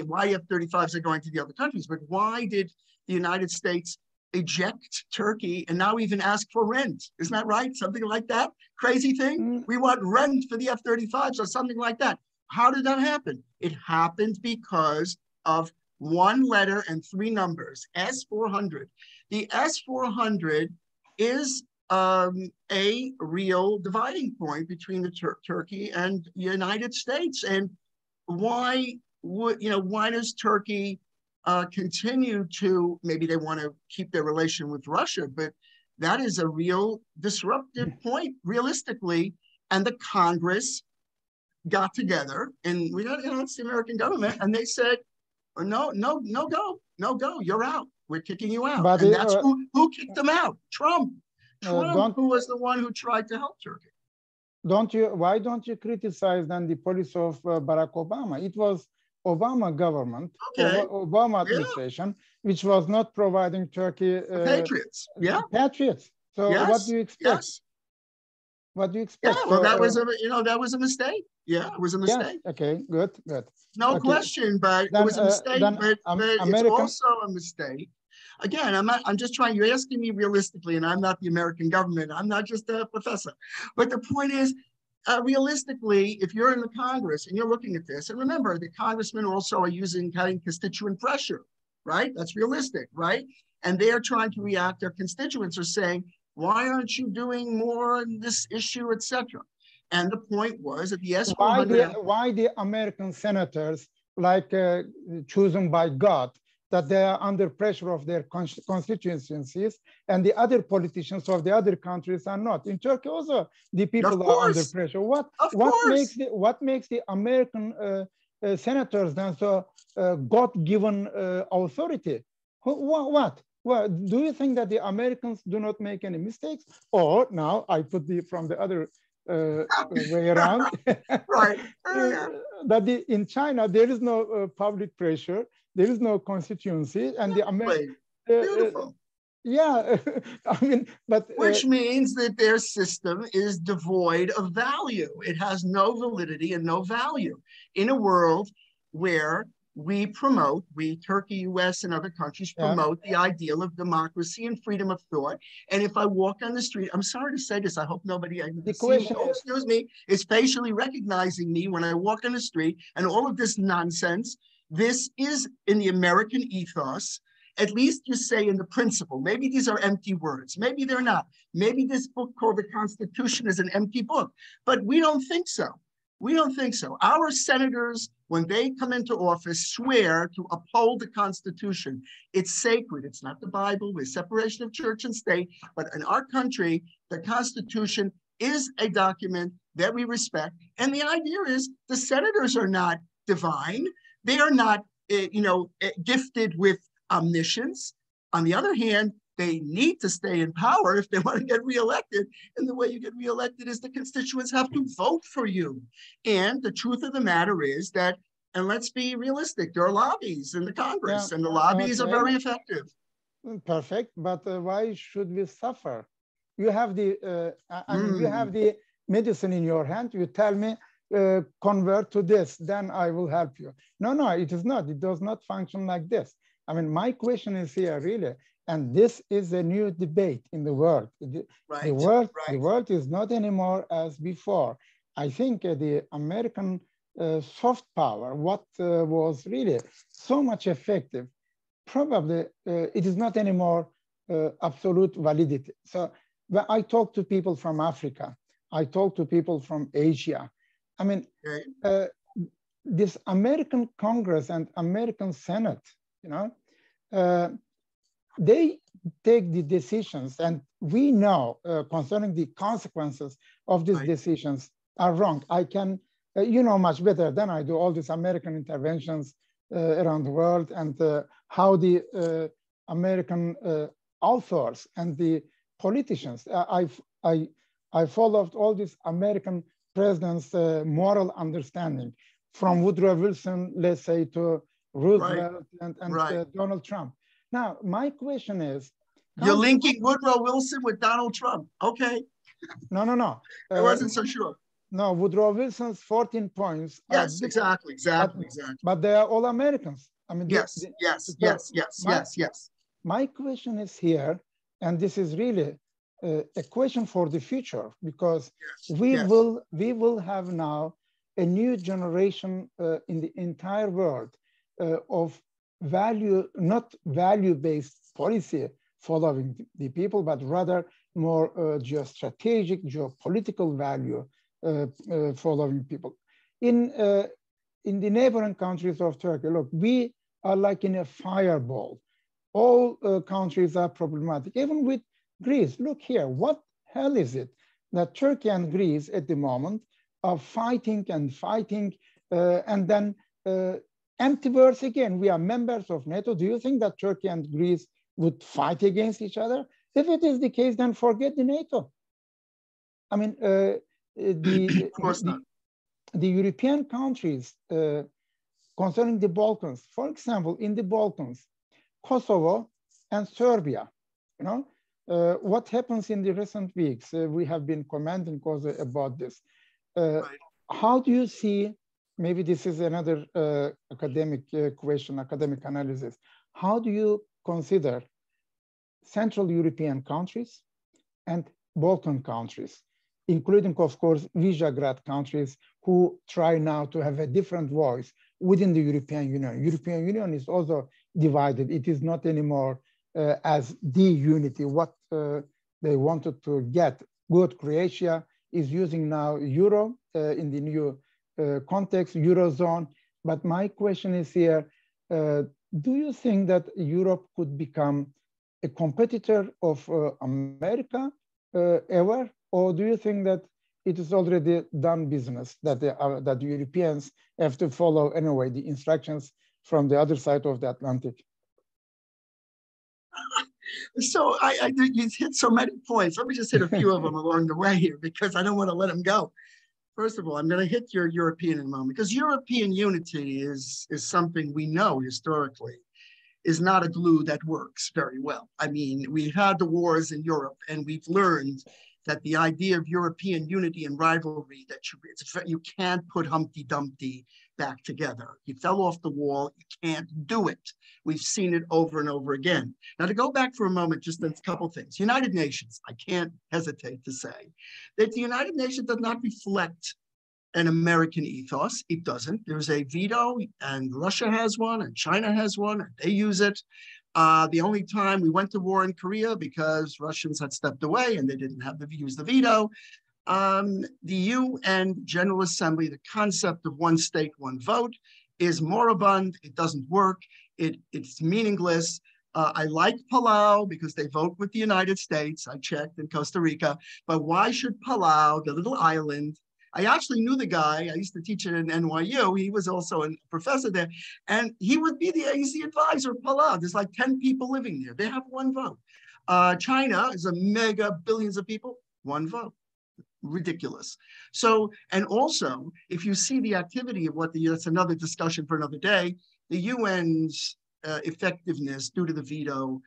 why F-35s are going to the other countries, but why did the United States eject Turkey and now even ask for rent? Isn't that right? Something like that? Crazy thing? We want rent for the F-35s or something like that. How did that happen? It happened because of one letter and three numbers, S-400. The S-400 is a real dividing point between the Turkey and the United States. And why does Turkey continue to, maybe they want to keep their relation with Russia, but that is a real disruptive point, realistically. And the Congress got together, and it's the American government, and they said, no go, you're out. We're kicking you out. But and that's who kicked them out? Trump, who was the one who tried to help Turkey. Why don't you criticize then the policy of Barack Obama? It was Obama government, Obama administration, which was not providing Turkey patriots. Patriots. So what do you expect? Yes. What do you expect? Yeah, well, that was a mistake. Yeah, it was a mistake. Yes. Okay, good. No question, but it was a mistake. But it's also a mistake. Again, I'm just trying. You're asking me realistically, and I'm not the American government. I'm not just a professor. But the point is, realistically, if you're in the Congress and you're looking at this, and remember, the congressmen also are having constituent pressure, right? That's realistic, right? And they're trying to react. Their constituents are saying, why aren't you doing more on this issue, etc.? And the point was that the S-400... Why the American senators, like chosen by God, that they are under pressure of their constituencies, and the other politicians of the other countries are not. In Turkey also, the people are under pressure. What makes the American senators then so God-given authority? What? Well, do you think that the Americans do not make any mistakes? Or now I put from the other way around. Right. That in China, there is no public pressure. There is no constituency. And the American... Beautiful. Yeah, which means that their system is devoid of value. It has no validity and no value in a world where Turkey, US, and other countries promote the ideal of democracy and freedom of thought. And if I walk on the street, I'm sorry to say this, I hope nobody is facially recognizing me when I walk on the street, and all of this nonsense This is in the American ethos. At least you say in the principle. Maybe these are empty words. Maybe they're not. Maybe this book called the Constitution is an empty book, but we don't think so. We don't think so. Our senators, when they come into office, swear to uphold the Constitution. It's sacred. It's not the Bible. We're separation of church and state. But in our country, the Constitution is a document that we respect. And the idea is the senators are not divine. They are not, gifted with omniscience. On the other hand, they need to stay in power if they want to get reelected. And the way you get reelected is the constituents have to vote for you. And the truth of the matter is that, and let's be realistic, there are lobbies in the Congress, and the lobbies are very effective. Perfect, but why should we suffer? You have the, you have the medicine in your hand. You tell me, convert to this, then I will help you. No, it is not. It does not function like this. I mean, my question is here really, and this is a new debate in the world. The world is not anymore as before. I think the American soft power, what was really so much effective, probably it is not anymore absolute validity. So when I talk to people from Africa, I talk to people from Asia. I mean, this American Congress and American Senate, they take the decisions, and we know concerning the consequences of these decisions are wrong. I can, you know much better than I do all these American interventions around the world, and how the American authors and the politicians, I followed all these American presidents' moral understanding, from Woodrow Wilson, let's say, to Roosevelt and Donald Trump. Now, my question is... You're linking Woodrow Wilson with Donald Trump. Okay. No. I wasn't so sure. No, Woodrow Wilson's 14 points. Yes, exactly. But they are all Americans. I mean, yes. My question is here, and this is really a question for the future, because we will have now a new generation in the entire world of not value-based policy following the people, but rather more geostrategic, geopolitical value following people. In the neighboring countries of Turkey, look, we are like in a fireball. All countries are problematic, even with Greece. Look here, what hell is it that Turkey and Greece at the moment are fighting, and then empty words again. We are members of NATO. Do you think that Turkey and Greece would fight against each other? If it is the case, then forget the NATO. I mean, the European countries concerning the Balkans, for example, in the Balkans, Kosovo and Serbia, what happens in the recent weeks? We have been commenting also about this. How do you see, maybe this is another academic question, academic analysis. How do you consider Central European countries and Balkan countries, including, of course, Visegrad countries, who try now to have a different voice within the European Union? European Union is also divided. It is not anymore as the unity, what they wanted to get. Good, Croatia is using now Euro in the new context, Eurozone. But my question is here, do you think that Europe could become a competitor of America ever? Or do you think that it is already done business, that that the Europeans have to follow anyway the instructions from the other side of the Atlantic? So you hit so many points. Let me just hit a few of them along the way here, because I don't want to let them go. First of all, I'm going to hit your European in a moment, because European unity is something we know historically is not a glue that works very well. I mean, we've had the wars in Europe, and we've learned that the idea of European unity and rivalry, that you can't put Humpty Dumpty back together. You fell off the wall, you can't do it. We've seen it over and over again. Now, to go back for a moment, just a couple things. United Nations, I can't hesitate to say that the United Nations does not reflect an American ethos. It doesn't. There's a veto, and Russia has one, and China has one, and they use it. The only time we went to war in Korea because Russians had stepped away and they didn't have to use the veto. The UN General Assembly, the concept of one state, one vote, is moribund. It doesn't work. It's meaningless. I like Palau because they vote with the United States. I checked in Costa Rica. But why should Palau, the little island, I actually knew the guy. I used to teach at NYU. He was also a professor there. And he's the advisor of Palau. There's like 10 people living there. They have one vote. China is a mega, billions of people, one vote. Ridiculous. So, and also, if you see the activity of that's another discussion for another day, the UN's effectiveness due to the veto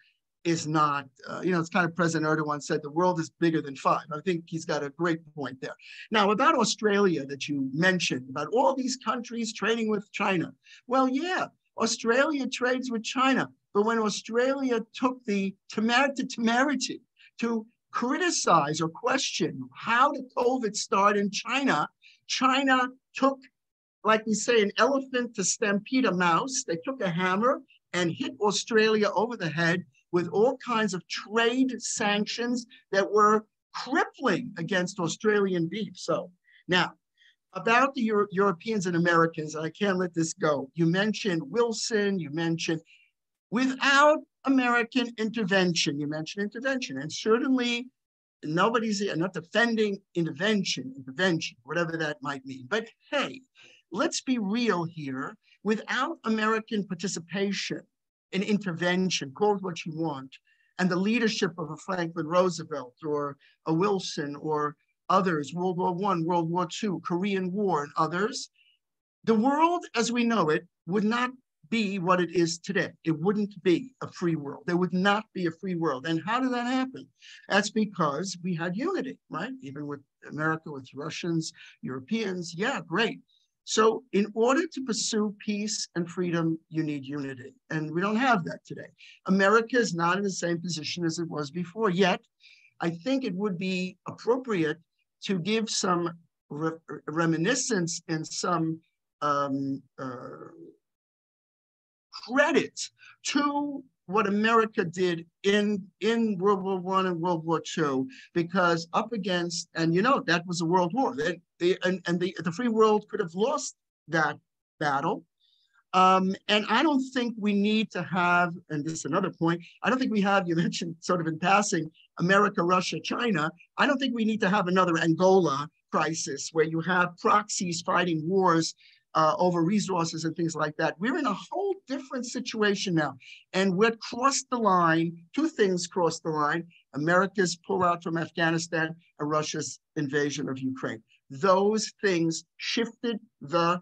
is not, it's kind of President Erdogan said, the world is bigger than five. I think he's got a great point there. Now, about Australia that you mentioned, about all these countries trading with China. Well, yeah, Australia trades with China, but when Australia took the temerity to criticize or question how did COVID start in China, China took, like we say, an elephant to stampede a mouse. They took a hammer and hit Australia over the head with all kinds of trade sanctions that were crippling against Australian beef. So now, about the Europeans and Americans, I can't let this go. You mentioned Wilson, you mentioned without American intervention, you mentioned intervention, and certainly nobody's not defending intervention, whatever that might mean. But hey, let's be real here. Without American participation in intervention, call it what you want, and the leadership of a Franklin Roosevelt or a Wilson or others, World War I, World War II, Korean War, and others, the world as we know it would not be what it is today. It wouldn't be a free world. There would not be a free world. And how did that happen? That's because we had unity, right? Even with America, with Russians, Europeans, yeah, great. So in order to pursue peace and freedom, you need unity. And we don't have that today. America is not in the same position as it was before. Yet, I think it would be appropriate to give some reminiscence and some credit to what America did in World War I and World War II, because up against, and that was a world war. The free world could have lost that battle. And I don't think we need to have, and this is another point, I don't think we have, you mentioned sort of in passing, America, Russia, China. I don't think we need to have another Angola crisis where you have proxies fighting wars over resources and things like that. We're in a whole different situation now. And what crossed the line, two things crossed the line: America's pullout from Afghanistan and Russia's invasion of Ukraine. Those things shifted the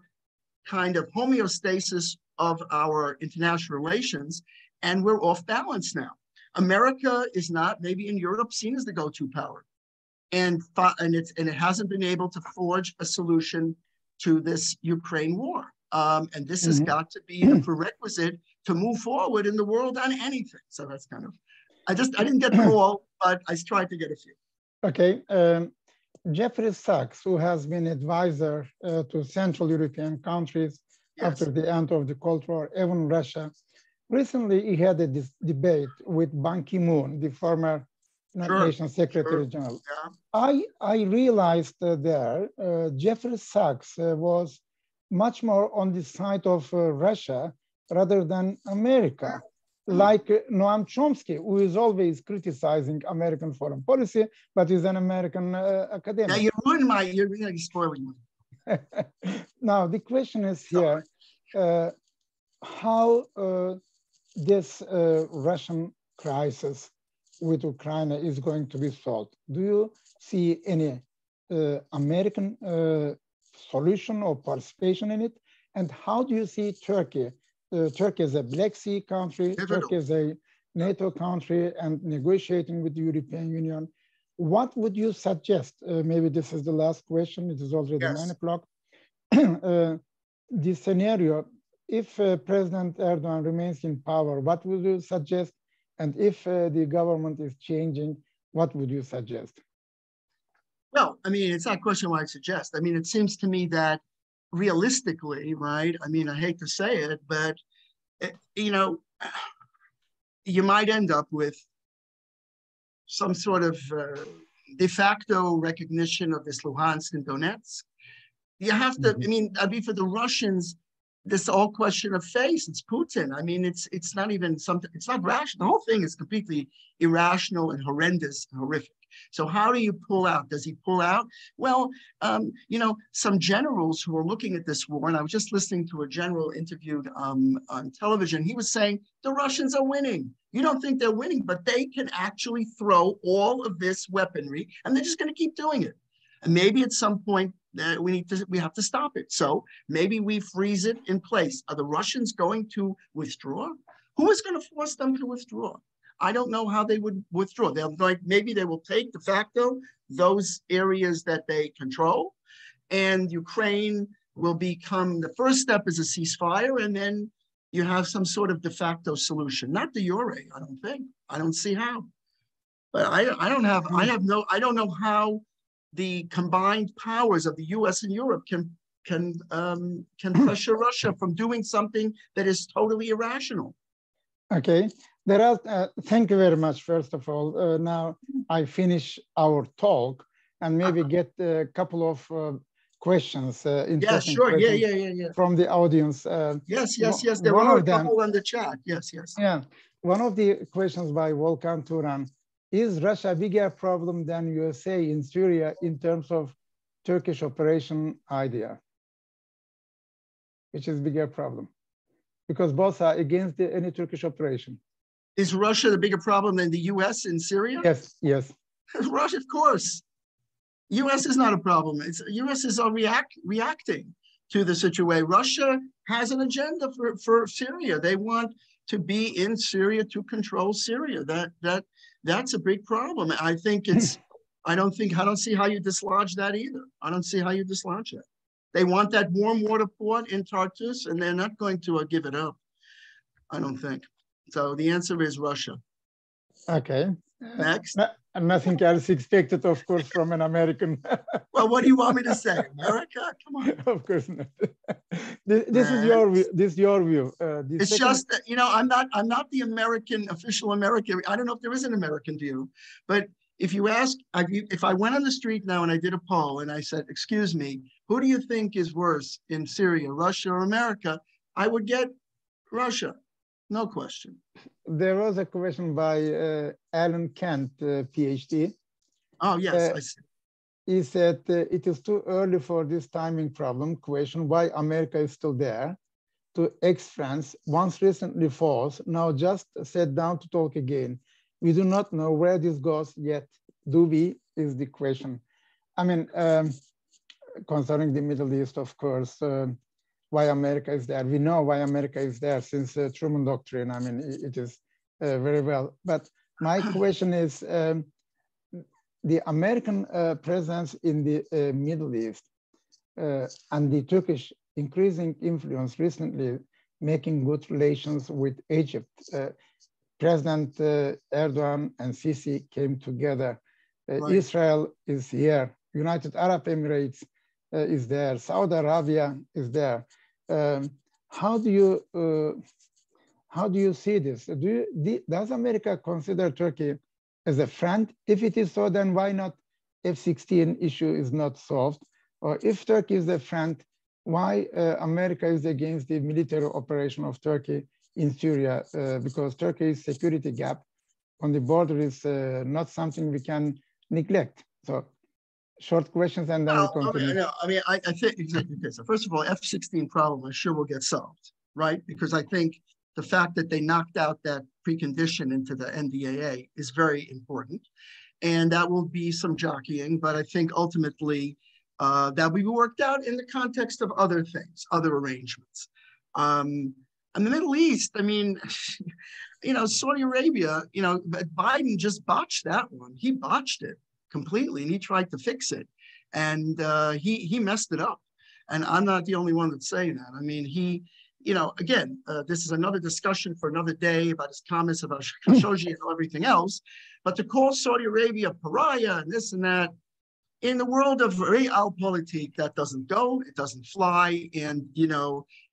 kind of homeostasis of our international relations, and we're off balance now. America is not, maybe in Europe, seen as the go-to power. And it hasn't been able to forge a solution to this Ukraine war. And this has got to be the prerequisite to move forward in the world on anything. So that's kind of, I didn't get them all, but I tried to get a few. Okay. Jeffrey Sachs, who has been advisor to Central European countries after the end of the Cold War, even Russia, recently he had a debate with Ban Ki-moon, the former United Nations Secretary General. Yeah. I realized there Jeffrey Sachs was much more on the side of Russia rather than America, like Noam Chomsky, who is always criticizing American foreign policy, but is an American academic. Now you ruined you're spoiling me. Now the question is here, how this Russian crisis with Ukraine is going to be solved. Do you see any American solution or participation in it? And how do you see Turkey? Turkey is a Black Sea country, Turkey is a NATO country and negotiating with the European Union. What would you suggest? Maybe this is the last question, it is already 9 o'clock. This scenario, if President Erdogan remains in power, what would you suggest? And if the government is changing, what would you suggest? Well, I mean, it's not a question what I suggest. I mean, it seems to me that realistically, right? I mean, I hate to say it, but, you know, you might end up with some sort of de facto recognition of this Luhansk and Donetsk. You have to, I mean, for the Russians, this whole question of face, it's Putin. I mean, it's not even something, it's not rational. The whole thing is completely irrational and horrendous and horrific. So how do you pull out? Does he pull out? Well, you know, some generals who are looking at this war, and I was just listening to a general interviewed on television, he was saying, the Russians are winning. You don't think they're winning, but they can actually throw all of this weaponry, and they're just going to keep doing it. And maybe at some point, we have to stop it. So maybe we freeze it in place. Are the Russians going to withdraw? Who is going to force them to withdraw? I don't know how they would withdraw. Maybe they will take de facto those areas that they control, and Ukraine will become, the first step is a ceasefire, and then you have some sort of de facto solution. Not the Euro, I don't think. I don't see how. But I don't know how the combined powers of the U.S. and Europe can pressure Russia from doing something that is totally irrational. Okay, there are. Thank you very much. First of all, now I finish our talk and maybe get a couple of questions. Yeah, sure. Questions Yeah. From the audience. Yes. There are a couple on the chat. Yes. Yeah, one of the questions by Volkan Turan. Is Russia a bigger problem than USA in Syria in terms of Turkish operation idea? Which is a bigger problem? Because both are against any Turkish operation. Is Russia the bigger problem than the US in Syria? Yes. Russia, of course. US is not a problem. US is reacting to the situation. Russia has an agenda for Syria. They want to be in Syria to control Syria. That's a big problem. I think I don't see how you dislodge that either. I don't see how you dislodge that. They want that warm water port in Tartus, and they're not going to give it up. I don't think. So the answer is Russia. Okay. Next. Nothing else expected, of course, from an American. Well, what do you want me to say? America? Come on. Of course not. This is your view. This is your view. It's just that, you know, I'm not the official American. I don't know if there is an American view, but if you ask, if I went on the street now and I did a poll and I said, excuse me, who do you think is worse in Syria, Russia or America? I would get Russia, no question. There was a question by Alan Kent, PhD. Oh, yes, I see. He said, it is too early for this timing problem, question why America is still there, to ex-France, once recently false, now just sat down to talk again. We do not know where this goes yet. Do we, is the question. I mean, concerning the Middle East, of course, why America is there. We know why America is there since the Truman Doctrine. I mean, it is very well. But my question is, the American presence in the Middle East and the Turkish increasing influence recently making good relations with Egypt. President Erdogan and Sisi came together. Right. Israel is here. United Arab Emirates is there. Saudi Arabia is there. How do you see this? Does America consider Turkey as a friend? If it is so, then why not F-16 issue is not solved? Or if Turkey is a friend, why America is against the military operation of Turkey in Syria? Because Turkey's security gap on the border is not something we can neglect. So short questions and then we continue. I think exactly this. So first of all, F-16 problem I'm sure will get solved, right? Because I think the fact that they knocked out that precondition into the NDAA is very important. And that will be some jockeying, but I think ultimately that will be worked out in the context of other things, other arrangements. And the Middle East, I mean, you know, Saudi Arabia, you know, Biden just botched that one. He botched it completely and he tried to fix it. And he messed it up. And I'm not the only one that's saying that. I mean, you know, again, this is another discussion for another day about his comments about Khashoggi and everything else. But to call Saudi Arabia a pariah and this and that, in the world of realpolitik, that doesn't go, it doesn't fly. And,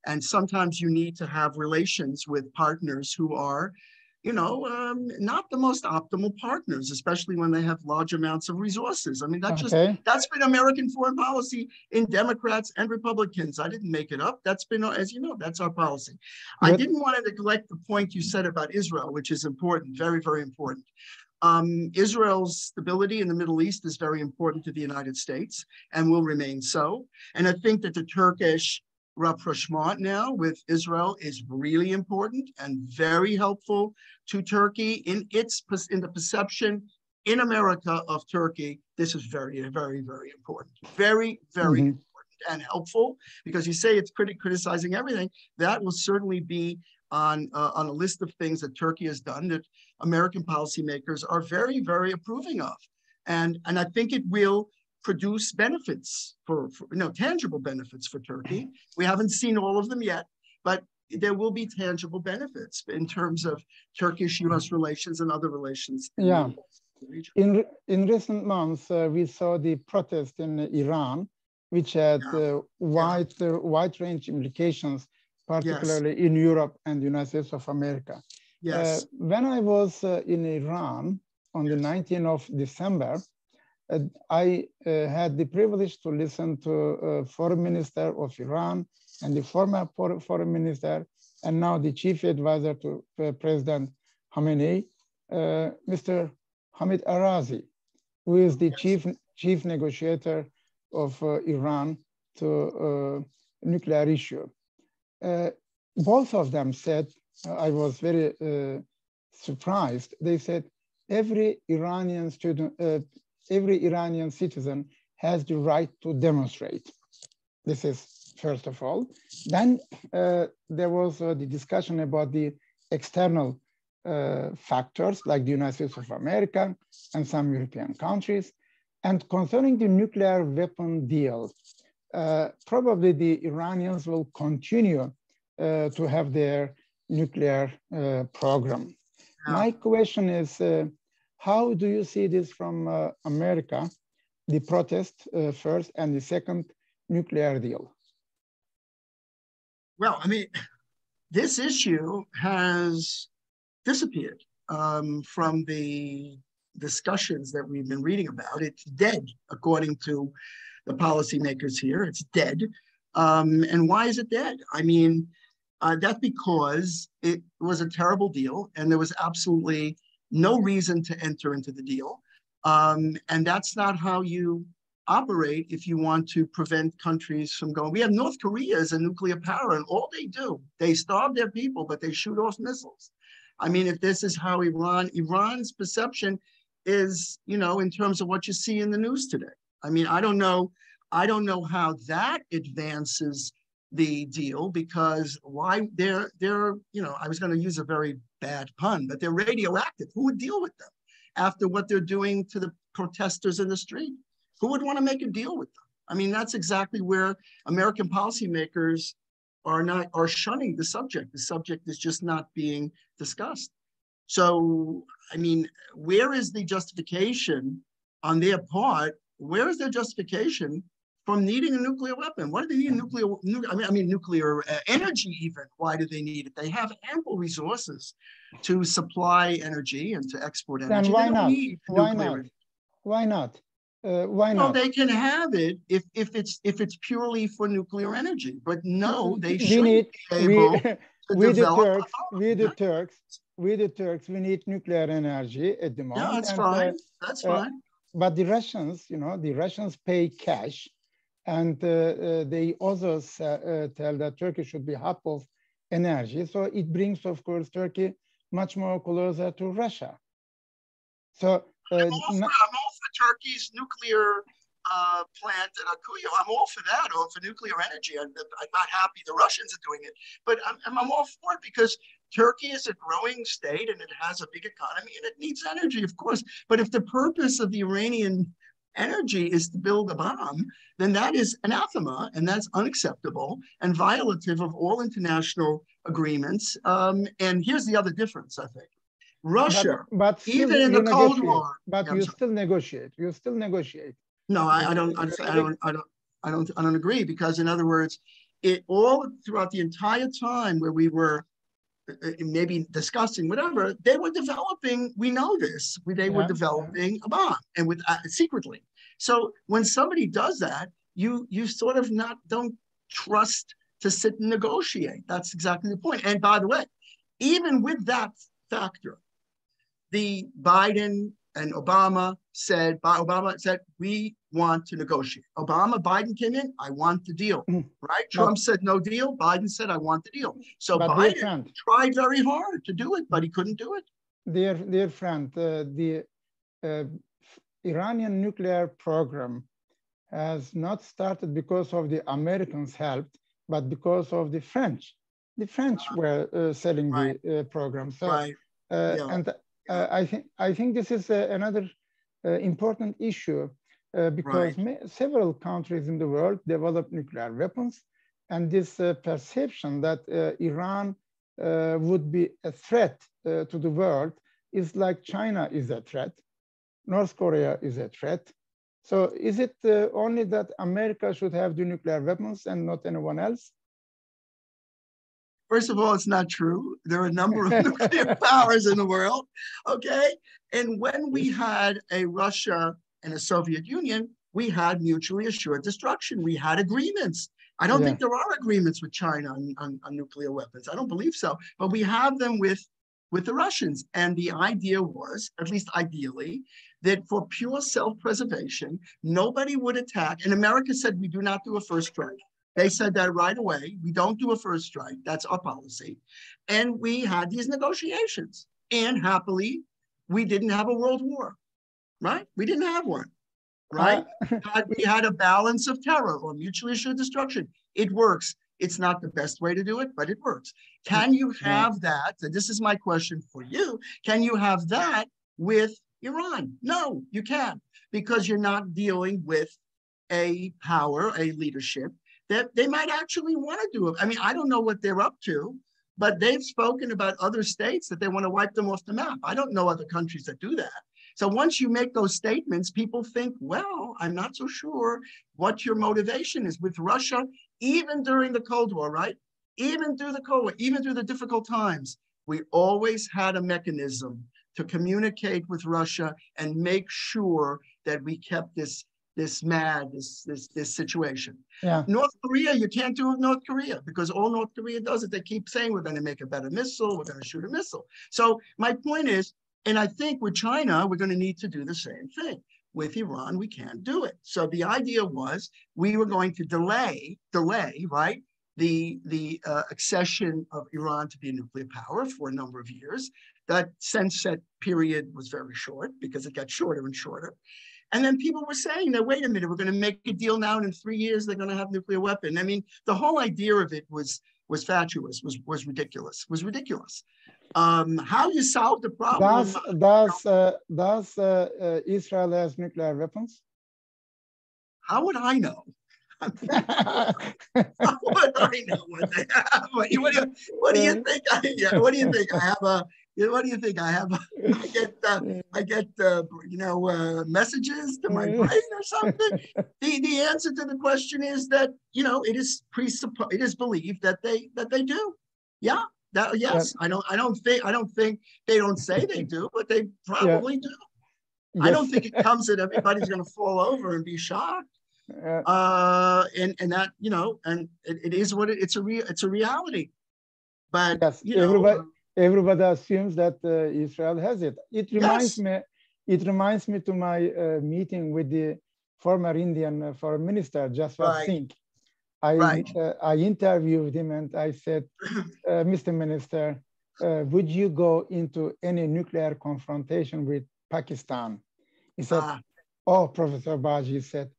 and sometimes you need to have relations with partners who are, not the most optimal partners, especially when they have large amounts of resources. I mean, that's been American foreign policy in Democrats and Republicans. I didn't make it up. That's been, as you know, that's our policy. I didn't want to neglect the point you said about Israel, which is important, very, very important. Israel's stability in the Middle East is very important to the United States and will remain so. And I think that the Turkish rapprochement now with Israel is really important and very helpful to Turkey in the perception in America of Turkey. This is very, very, very important. Very, very important and helpful, because you say it's criticizing everything. That will certainly be on a list of things that Turkey has done that American policymakers are very, very approving of. And I think it will produce benefits for tangible benefits for Turkey. We haven't seen all of them yet, but there will be tangible benefits in terms of Turkish-US relations and other relations. Yeah. In recent months, we saw the protest in Iran, which had wide-range implications, particularly in Europe and the United States of America. Yes. When I was in Iran on the 19th of December, I had the privilege to listen to Foreign Minister of Iran and the former Foreign Minister and now the Chief Advisor to President Khamenei, Mr. Hamid Arazi, who is the chief negotiator of Iran to nuclear issue. Both of them said, I was very surprised. They said every Iranian citizen has the right to demonstrate. This is first of all. Then there was the discussion about the external factors like the United States of America and some European countries. And concerning the nuclear weapon deal, probably the Iranians will continue to have their nuclear program. My question is, how do you see this from America, the protest first, and the second, nuclear deal? Well, I mean, this issue has disappeared from the discussions that we've been reading about. It's dead, according to the policymakers here. It's dead. And why is it dead? I mean, that's because it was a terrible deal and there was absolutely no reason to enter into the deal. And that's not how you operate if you want to prevent countries from going. We have North Korea as a nuclear power, and all they do, they starve their people, but they shoot off missiles. I mean, if this is how Iran's perception is, in terms of what you see in the news today. I mean, I don't know how that advances the deal, because why they're I was going to use a very bad pun, but they're radioactive. Who would deal with them after what they're doing to the protesters in the street? Who would want to make a deal with them? I mean, that's exactly where American policymakers are shunning the subject. The subject is just not being discussed. So, I mean, where is the justification on their part? Where is their justification from needing a nuclear weapon? Why do they need nuclear energy even? Why do they need it? They have ample resources to supply energy and to export energy. Then why not? Why not? Why not? Well, they can have it if it's purely for nuclear energy, but no, they shouldn't be able to develop. We the Turks, we need nuclear energy at the moment. Yeah, that's fine. That's fine. But the Russians, the Russians pay cash, and they also tell that Turkey should be hub of energy. So it brings, of course, Turkey much more closer to Russia. So I'm all for Turkey's nuclear plant at Akuyu. I'm all for that, or for nuclear energy. I'm not happy the Russians are doing it, but I'm all for it because Turkey is a growing state and it has a big economy and it needs energy, of course. But if the purpose of the Iranian energy is to build a bomb, then that is anathema and that's unacceptable and violative of all international agreements. And here's the other difference, I think. Russia, but even in the Cold War. But you still negotiate. No, I don't agree, because in other words, it all throughout the entire time where we were maybe discussing whatever, they were developing, we know this, they were developing a bomb, and with secretly. So when somebody does that, you sort of don't trust to sit and negotiate. That's exactly the point. And by the way, even with that factor, the Biden and Obama said, we want to negotiate. Biden came in, I want the deal, right? Trump said no deal. Biden said, I want the deal. So Biden tried very hard to do it, but he couldn't do it. Dear friend, the Iranian nuclear program has not started because of the Americans helped, but because of the French. The French were selling the program. So, and I think this is another important issue because several countries in the world develop nuclear weapons, and this perception that Iran would be a threat to the world is like China is a threat, North Korea is a threat. So is it only that America should have the nuclear weapons and not anyone else? First of all, it's not true. There are a number of nuclear powers in the world, okay? And when we had a Russia and a Soviet Union, we had mutually assured destruction. We had agreements. I don't think there are agreements with China on nuclear weapons. I don't believe so. But we have them with the Russians. And the idea was, at least ideally, that for pure self-preservation, nobody would attack. And America said, we do not do a first strike. They said that right away. We don't do a first strike. That's our policy. And we had these negotiations. And happily, we didn't have a world war, right? We didn't have one, right? We had a balance of terror or mutually assured destruction. It works. It's not the best way to do it, but it works. Can you have that? And this is my question for you. Can you have that with Iran? No, you can't, because you're not dealing with a power, a leadership that they might actually want to do it. I mean, I don't know what they're up to, but they've spoken about other states that they want to wipe them off the map. I don't know other countries that do that. So once you make those statements, people think, well, I'm not so sure what your motivation is with Russia, even during the Cold War, right? Even through the Cold War, even through the difficult times, we always had a mechanism to communicate with Russia and make sure that we kept this situation. North Korea, you can't do it with North Korea, because all North Korea does is they keep saying we're going to make a better missile, we're going to shoot a missile. So my point is, and I think with China, we're going to need to do the same thing. With Iran, we can't do it. So the idea was we were going to delay, right, the accession of Iran to be a nuclear power for a number of years. That sunset period was very short because it got shorter and shorter. And then people were saying that, wait a minute, we're going to make a deal now, and in 3 years, they're going to have a nuclear weapon. I mean, the whole idea of it was fatuous, was ridiculous, How you solve the problem? Does Israel has nuclear weapons? How would I know? How would I know what they have? What do you think? What do you think? I have a. What do you think? I get messages to my brain or something. The answer to the question is that it is believed that they do. Yeah. Yes. I don't think they don't say they do, but they probably do. Yes. I don't think it comes that everybody's going to fall over and be shocked. And that and it is what it's a reality. But yes, everybody assumes that Israel has it. It reminds me to my meeting with the former Indian foreign minister, Jaswant Singh. I interviewed him and I said, Mr. Minister, would you go into any nuclear confrontation with Pakistan? He said, oh, Professor Bagci said,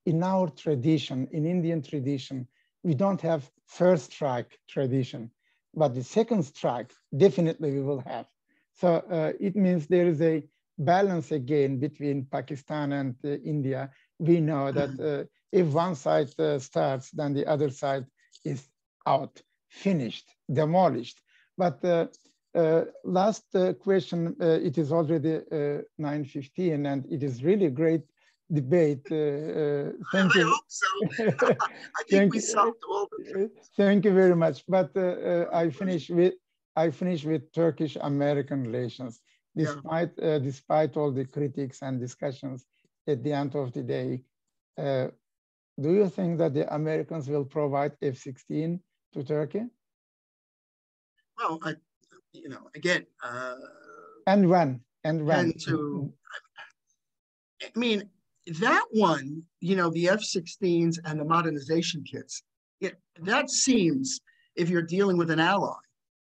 in our tradition, in Indian tradition, we don't have first strike tradition. But the second strike, definitely we will have. So it means there is a balance again between Pakistan and India. We know that if one side starts, then the other side is out, finished, demolished. But last question, it is already 9:15, and it is really great debate. Thank you. I hope so. I think we solved all the. Thank you very much. But I finish with Turkish-American relations. Despite all the critics and discussions, at the end of the day, do you think that the Americans will provide F-16 to Turkey? Well, again. And when? And when? I mean, that one, the F-16s and the modernization kits, that seems, if you're dealing with an ally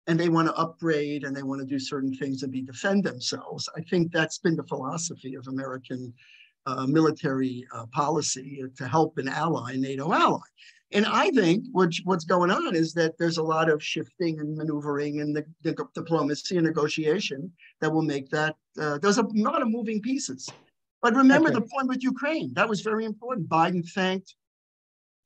and they want to upgrade and they want to do certain things and defend themselves, I think that's been the philosophy of American military policy to help an ally, NATO ally. And I think what's going on is that there's a lot of shifting and maneuvering and the diplomacy and negotiation that will make that, there's a lot of moving pieces. But remember the point with Ukraine, that was very important. Biden thanked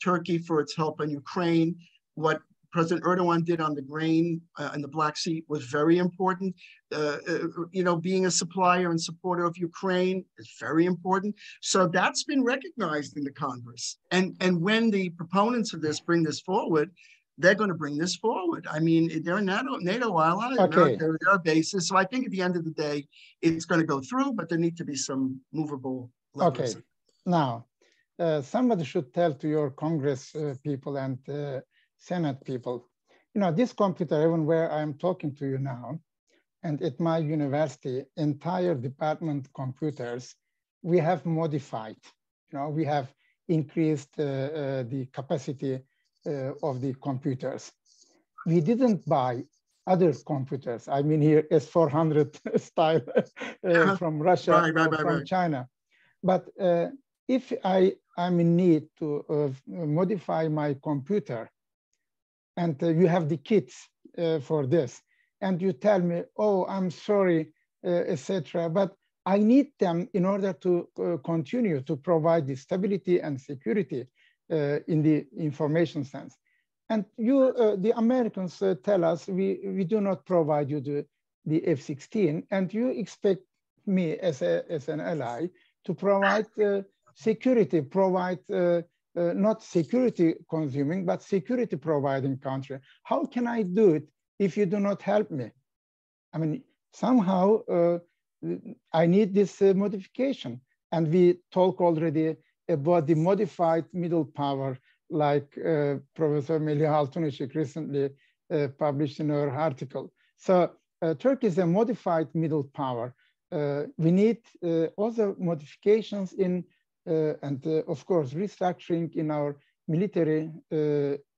Turkey for its help in Ukraine. What President Erdogan did on the grain in the Black Sea was very important. Being a supplier and supporter of Ukraine is very important. So that's been recognized in the Congress. And when the proponents of this bring this forward, they're going to bring this forward. I mean, they're a NATO ally, they're a basis. So I think at the end of the day, it's going to go through, but there need to be some movable levers. Okay. Now, somebody should tell to your Congress people and Senate people, this computer, even where I'm talking to you now, and at my university, entire department computers, we have modified, we have increased the capacity of the computers. We didn't buy other computers. I mean here S400 style from Russia, from China. But if I'm in need to modify my computer, and you have the kits for this, and you tell me, oh, I'm sorry, etc. But I need them in order to continue to provide the stability and security in the information sense. And you, the Americans tell us, we do not provide you the F-16, and you expect me as an ally to provide security, not security consuming, but security providing country. How can I do it if you do not help me? I mean, somehow I need this modification. And we talk already about the modified middle power, like Professor Melih Altunışık recently published in her article. So Turkey is a modified middle power. We need other modifications in and of course, restructuring in our military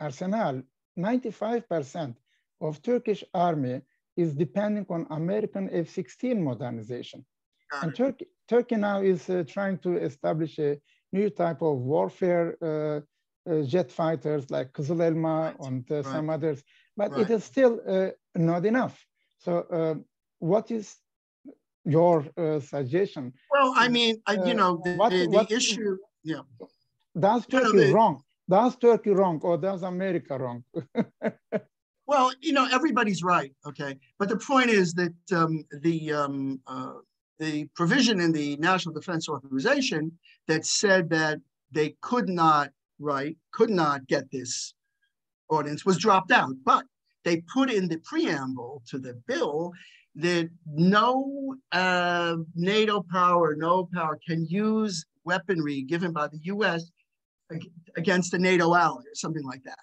arsenal. 95% of Turkish army is depending on American F-16 modernization. And Turkey now is trying to establish a new type of warfare jet fighters like Kızıl Elma and some others, but it is still not enough. So what is your suggestion? Well, I mean, the issue, Does Turkey wrong? Does Turkey wrong or does America wrong? Well, everybody's right, okay? But the point is that the provision in the National Defense Authorization that said that they could not get this ordinance was dropped out, but they put in the preamble to the bill that no NATO power, no power can use weaponry given by the US against a NATO ally or something like that.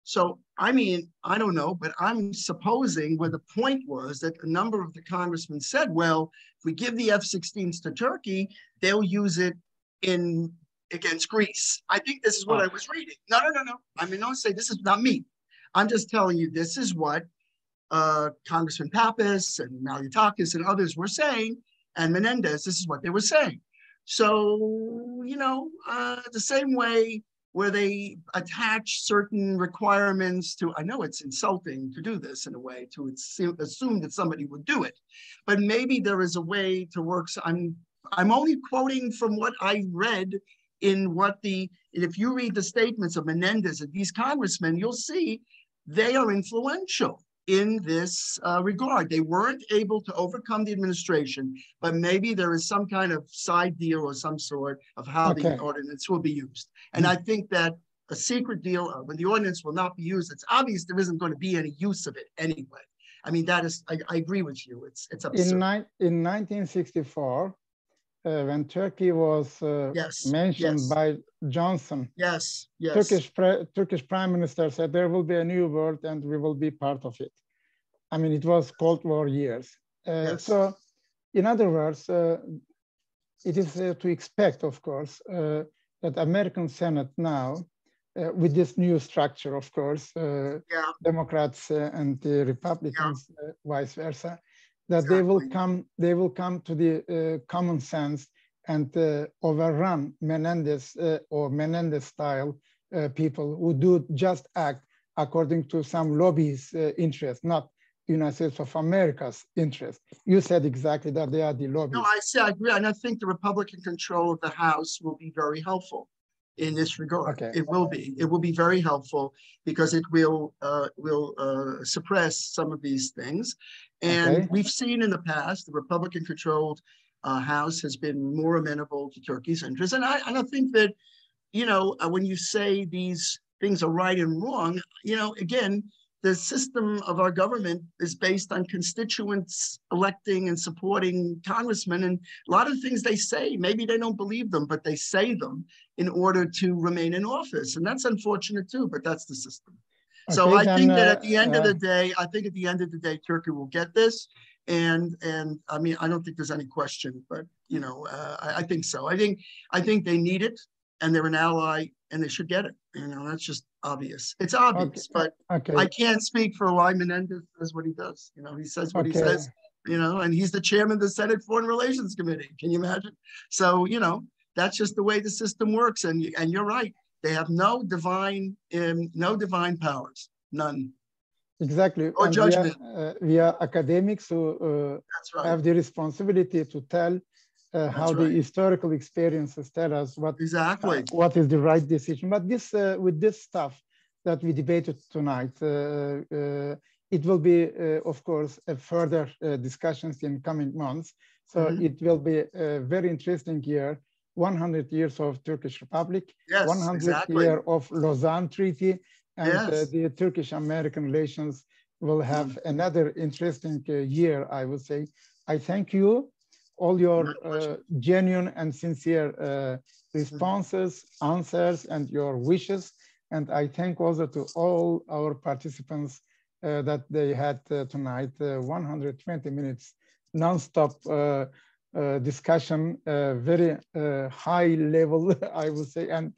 So, I mean, I don't know, but I'm supposing where the point was that a number of the congressmen said, well, if we give the F-16s to Turkey, they'll use it against Greece. I think this is what I was reading. No. I mean, don't say this is not me. I'm just telling you, this is what Congressman Pappas and Malliotakis and others were saying, and Menendez, this is what they were saying. So, the same way where they attach certain requirements to, I know it's insulting to do this in a way, to assume that somebody would do it, but maybe there is a way to work. So I'm only quoting from what I read in if you read the statements of Menendez and these congressmen, you'll see they are influential in this regard. They weren't able to overcome the administration, but maybe there is some kind of side deal or some sort of how the ordinance will be used. And I think that a secret deal, when the ordinance will not be used, it's obvious there isn't going to be any use of it anyway. I mean, that is, I agree with you. It's absurd. In 1964, when Turkey was mentioned by Johnson, Turkish Prime Minister said there will be a new world and we will be part of it. I mean, it was Cold War years. So, in other words, it is to expect, of course, that American Senate now, with this new structure, of course, Democrats and the Republicans, vice versa, that they will come to the common sense and overrun Menendez or Menendez style people who do just act according to some lobbyist interest, not United States of America's interest. You said exactly that they are the lobbyists. No, I agree, and I think the Republican control of the House will be very helpful in this regard. It will be very helpful because it will suppress some of these things. And we've seen in the past, the Republican-controlled House has been more amenable to Turkey's interests. And I think that, you know, when you say these things are right and wrong, you know, again, the system of our government is based on constituents electing and supporting congressmen. And a lot of things they say, maybe they don't believe them, but they say them in order to remain in office. And that's unfortunate too, but that's the system. So I think that at the end of the day, Turkey will get this. And I mean, I don't think there's any question, but you know, I think so. I think they need it, and they're an ally, and they should get it. You know, that's just obvious. It's obvious, but I can't speak for why Menendez does what he does. You know, he says what he says. You know, and he's the chairman of the Senate Foreign Relations Committee. Can you imagine? So you know, that's just the way the system works. And you're right. They have no divine powers, none. Exactly. Or judgment. We are academics who have the responsibility to tell how the historical experiences tell us what is the right decision. But this, with this stuff that we debated tonight, it will be, of course, a further discussions in coming months. So it will be a very interesting year. 100 years of Turkish Republic, 100 years of Lausanne Treaty, and the Turkish-American relations will have another interesting year, I would say. I thank you, all your genuine and sincere responses, answers, and your wishes. And I thank also to all our participants that they had tonight, 120 minutes non-stop discussion, very high level, I would say, and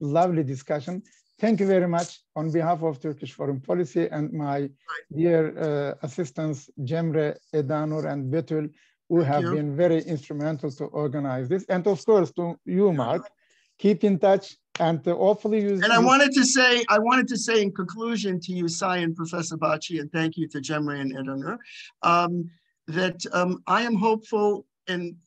lovely discussion. Thank you very much on behalf of Turkish Foreign Policy and my dear assistants, Cemre, Edanur, and Betül, who have been very instrumental to organize this. And of course, to you, Mark, keep in touch and hopefully use. And I wanted to say in conclusion to you, Sai and Professor Bagci, and thank you to Cemre and Edanur, that I am hopeful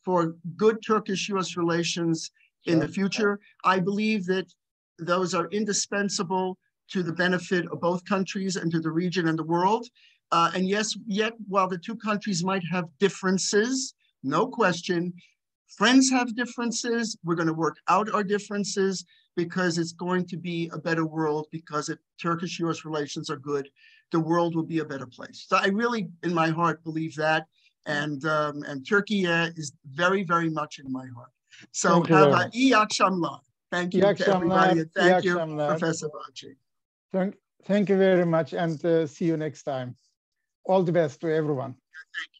for good Turkish-US relations in the future. I believe that those are indispensable to the benefit of both countries and to the region and the world. And yes, yet while the two countries might have differences, no question, friends have differences. We're going to work out our differences because it's going to be a better world, because if Turkish-US relations are good, the world will be a better place. So I really, in my heart, believe that. And Turkey is very, very much in my heart. So have a iyi akşamlar. Thank you to everybody, and thank you, Professor Bagci. Thank you very much, and see you next time. All the best to everyone. Thank you.